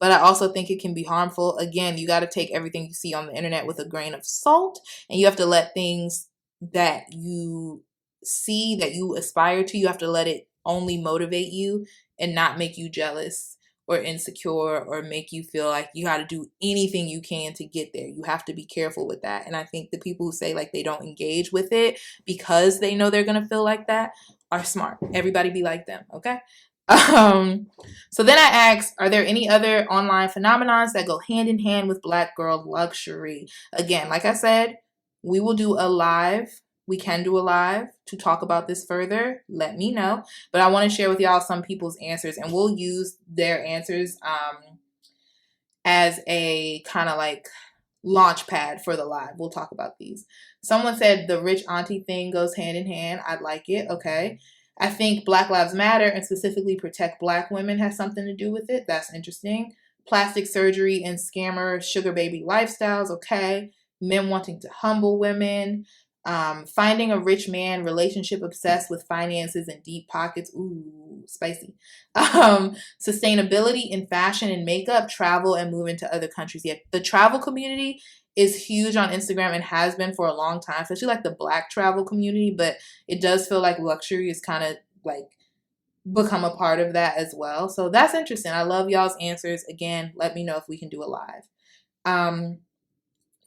but I also think it can be harmful. Again, you got to take everything you see on the internet with a grain of salt, and you have to let things that you see, that you aspire to, you have to let it only motivate you and not make you jealous or insecure or make you feel like you got to do anything you can to get there. You have to be careful with that. And I think the people who say like they don't engage with it because they know they're going to feel like that are smart. Everybody be like them, okay? So then I asked, are there any other online phenomenons that go hand in hand with Black girl luxury? Again, like I said, we will do a live. We can do a live to talk about this further. Let me know. But I want to share with y'all some people's answers, and we'll use their answers as a kind of like launch pad for the live. We'll talk about these. Someone said the rich auntie thing goes hand in hand. I like it. Okay. I think Black Lives Matter and specifically protect Black women has something to do with it. That's interesting. Plastic surgery and scammer sugar baby lifestyles. Okay. Men wanting to humble women. Finding a rich man, relationship obsessed with finances and deep pockets. Ooh, spicy. Sustainability in fashion and makeup, travel, and moving to other countries. Yeah, the travel community is huge on Instagram and has been for a long time, especially like the Black travel community. But it does feel like luxury is kind of like become a part of that as well. So that's interesting. I love y'all's answers. Again, let me know if we can do a live.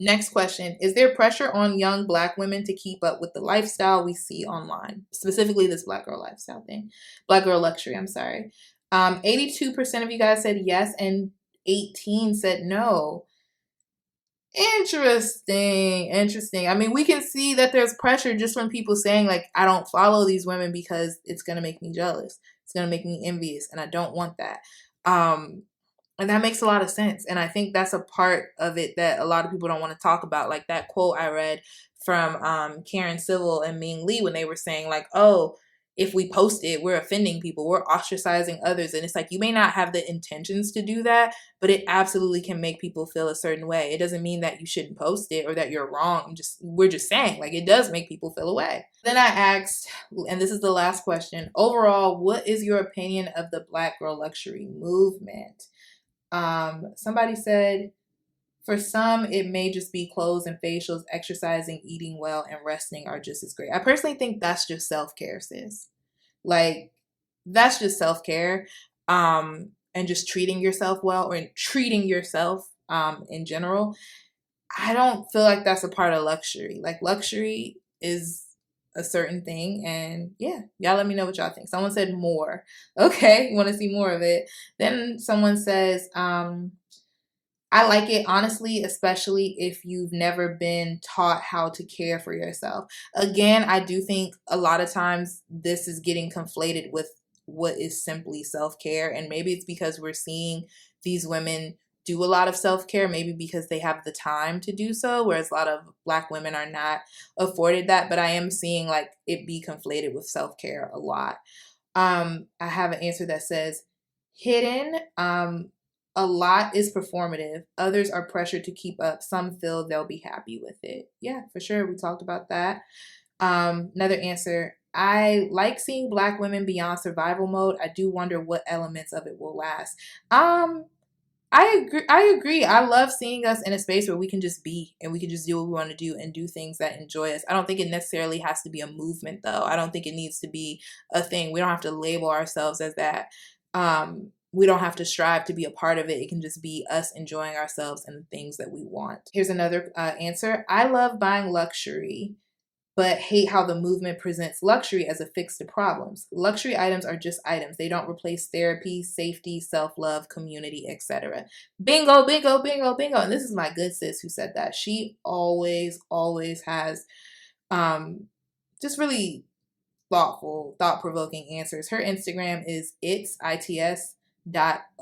Next question. Is there pressure on young Black women to keep up with the lifestyle we see online? Specifically this Black girl lifestyle thing. Black girl luxury, I'm sorry. 82% of you guys said yes and 18 said no. Interesting. I mean, we can see that there's pressure just from people saying like, I don't follow these women because it's going to make me jealous. It's going to make me envious and I don't want that. And that makes a lot of sense. And I think that's a part of it that a lot of people don't want to talk about. Like that quote I read from Karen Civil and Ming Lee when they were saying like, oh, if we post it, we're offending people. We're ostracizing others. And it's like, you may not have the intentions to do that, but it absolutely can make people feel a certain way. It doesn't mean that you shouldn't post it or that you're wrong. We're just saying like, it does make people feel a way. Then I asked, and this is the last question, overall, what is your opinion of the Black girl luxury movement? Somebody said, for some, it may just be clothes and facials, exercising, eating well, and resting are just as great. I personally think that's just self-care, sis. Like, that's just self-care, and just treating yourself well or treating yourself, in general. I don't feel like that's a part of luxury. Like, luxury is a certain thing, and yeah, y'all let me know what y'all think. Someone said more. Okay, you want to see more of it. Then someone says, I like it, honestly, especially if you've never been taught how to care for yourself. Again, I do think a lot of times this is getting conflated with what is simply self-care, and maybe it's because we're seeing these women do a lot of self-care, maybe because they have the time to do so, whereas a lot of Black women are not afforded that. But I am seeing like it be conflated with self-care a lot. I have an answer that says hidden. A lot is performative. Others are pressured to keep up. Some feel they'll be happy with it. Yeah, for sure. We talked about that. Another answer. I like seeing Black women beyond survival mode. I do wonder what elements of it will last. I agree. I love seeing us in a space where we can just be and we can just do what we want to do and do things that enjoy us. I don't think it necessarily has to be a movement, though. I don't think it needs to be a thing. We don't have to label ourselves as that. We don't have to strive to be a part of it. It can just be us enjoying ourselves and the things that we want. Here's another answer. I love buying luxury, but hate how the movement presents luxury as a fix to problems. Luxury items are just items. They don't replace therapy, safety, self-love, community, etc. Bingo, bingo, bingo, bingo. And this is my good sis who said that. She always has just really thoughtful, thought-provoking answers. Her Instagram is its.ogo,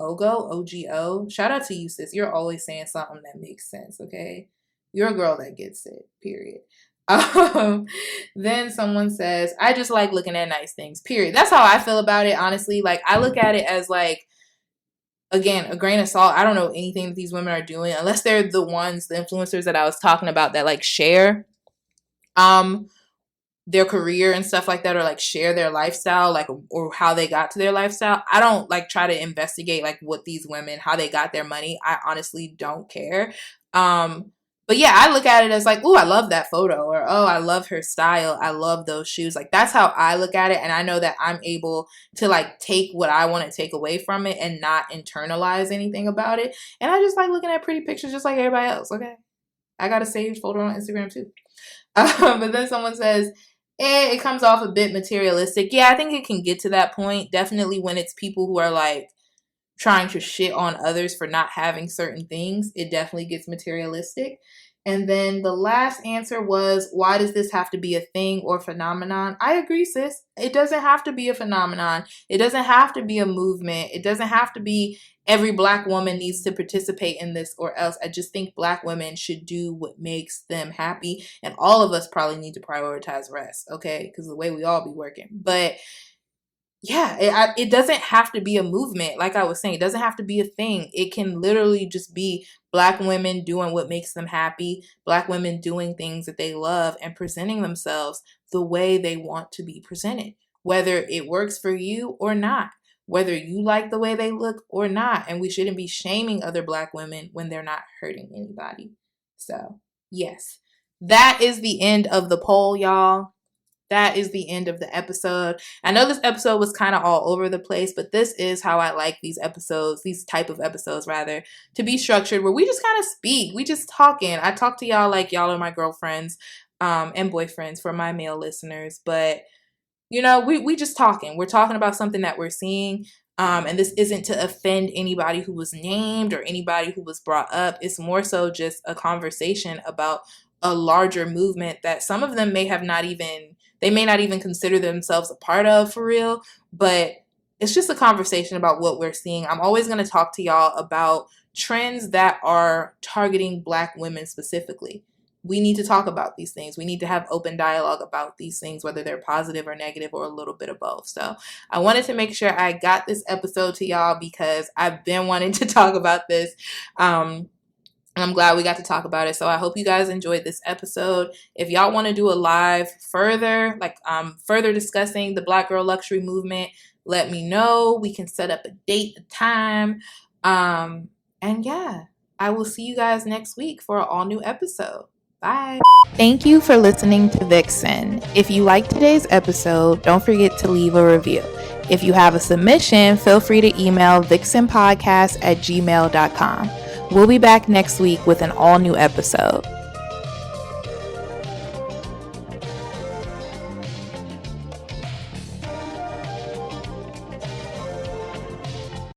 O-G-O. Shout out to you, sis. You're always saying something that makes sense, okay? You're a girl that gets it, period. Then someone says, I just like looking at nice things, period. That's how I feel about it, honestly. Like, I look at it as like, again, a grain of salt. I don't know anything that these women are doing unless they're the ones, the influencers that I was talking about that like share their career and stuff like that, or like share their lifestyle, like, or how they got to their lifestyle. I don't like try to investigate like what these women, how they got their money. I honestly don't care. But yeah, I look at it as like, ooh, I love that photo, or oh, I love her style. I love those shoes. Like, that's how I look at it. And I know that I'm able to like take what I want to take away from it and not internalize anything about it. And I just like looking at pretty pictures just like everybody else. Okay. I got a saved photo on Instagram too. But then someone says, it comes off a bit materialistic. Yeah, I think it can get to that point. Definitely when it's people who are like trying to shit on others for not having certain things, it definitely gets materialistic. And then the last answer was, why does this have to be a thing or phenomenon? I agree, sis. It doesn't have to be a phenomenon. It doesn't have to be a movement. It doesn't have to be every Black woman needs to participate in this or else. I just think Black women should do what makes them happy. And all of us probably need to prioritize rest, okay? Because the way we all be working. But yeah, it doesn't have to be a movement. Like I was saying, it doesn't have to be a thing. It can literally just be Black women doing what makes them happy, Black women doing things that they love and presenting themselves the way they want to be presented, whether it works for you or not, whether you like the way they look or not. And we shouldn't be shaming other Black women when they're not hurting anybody. So, yes, that is the end of the poll, y'all. That is the end of the episode. I know this episode was kind of all over the place, but this is how I like these episodes, these type of episodes rather, to be structured where we just kind of speak. We just talking. I talk to y'all like y'all are my girlfriends and boyfriends for my male listeners. But, you know, we just talking. We're talking about something that we're seeing. And this isn't to offend anybody who was named or anybody who was brought up. It's more so just a conversation about a larger movement that some of them may have not even, they may not even consider themselves a part of for real, but it's just a conversation about what we're seeing. I'm always going to talk to y'all about trends that are targeting Black women specifically. We need to talk about these things. We need to have open dialogue about these things, whether they're positive or negative or a little bit of both. So I wanted to make sure I got this episode to y'all because I've been wanting to talk about this. I'm glad we got to talk about it. So I hope you guys enjoyed this episode. If y'all want to do a live further, like further discussing the Black girl luxury movement, let me know. We can set up a date, a time. And yeah, I will see you guys next week for an all new episode. Bye. Thank you for listening to Vixen. If you liked today's episode, don't forget to leave a review. If you have a submission, feel free to email VIXENPODCAST@gmail.com. We'll be back next week with an all new episode.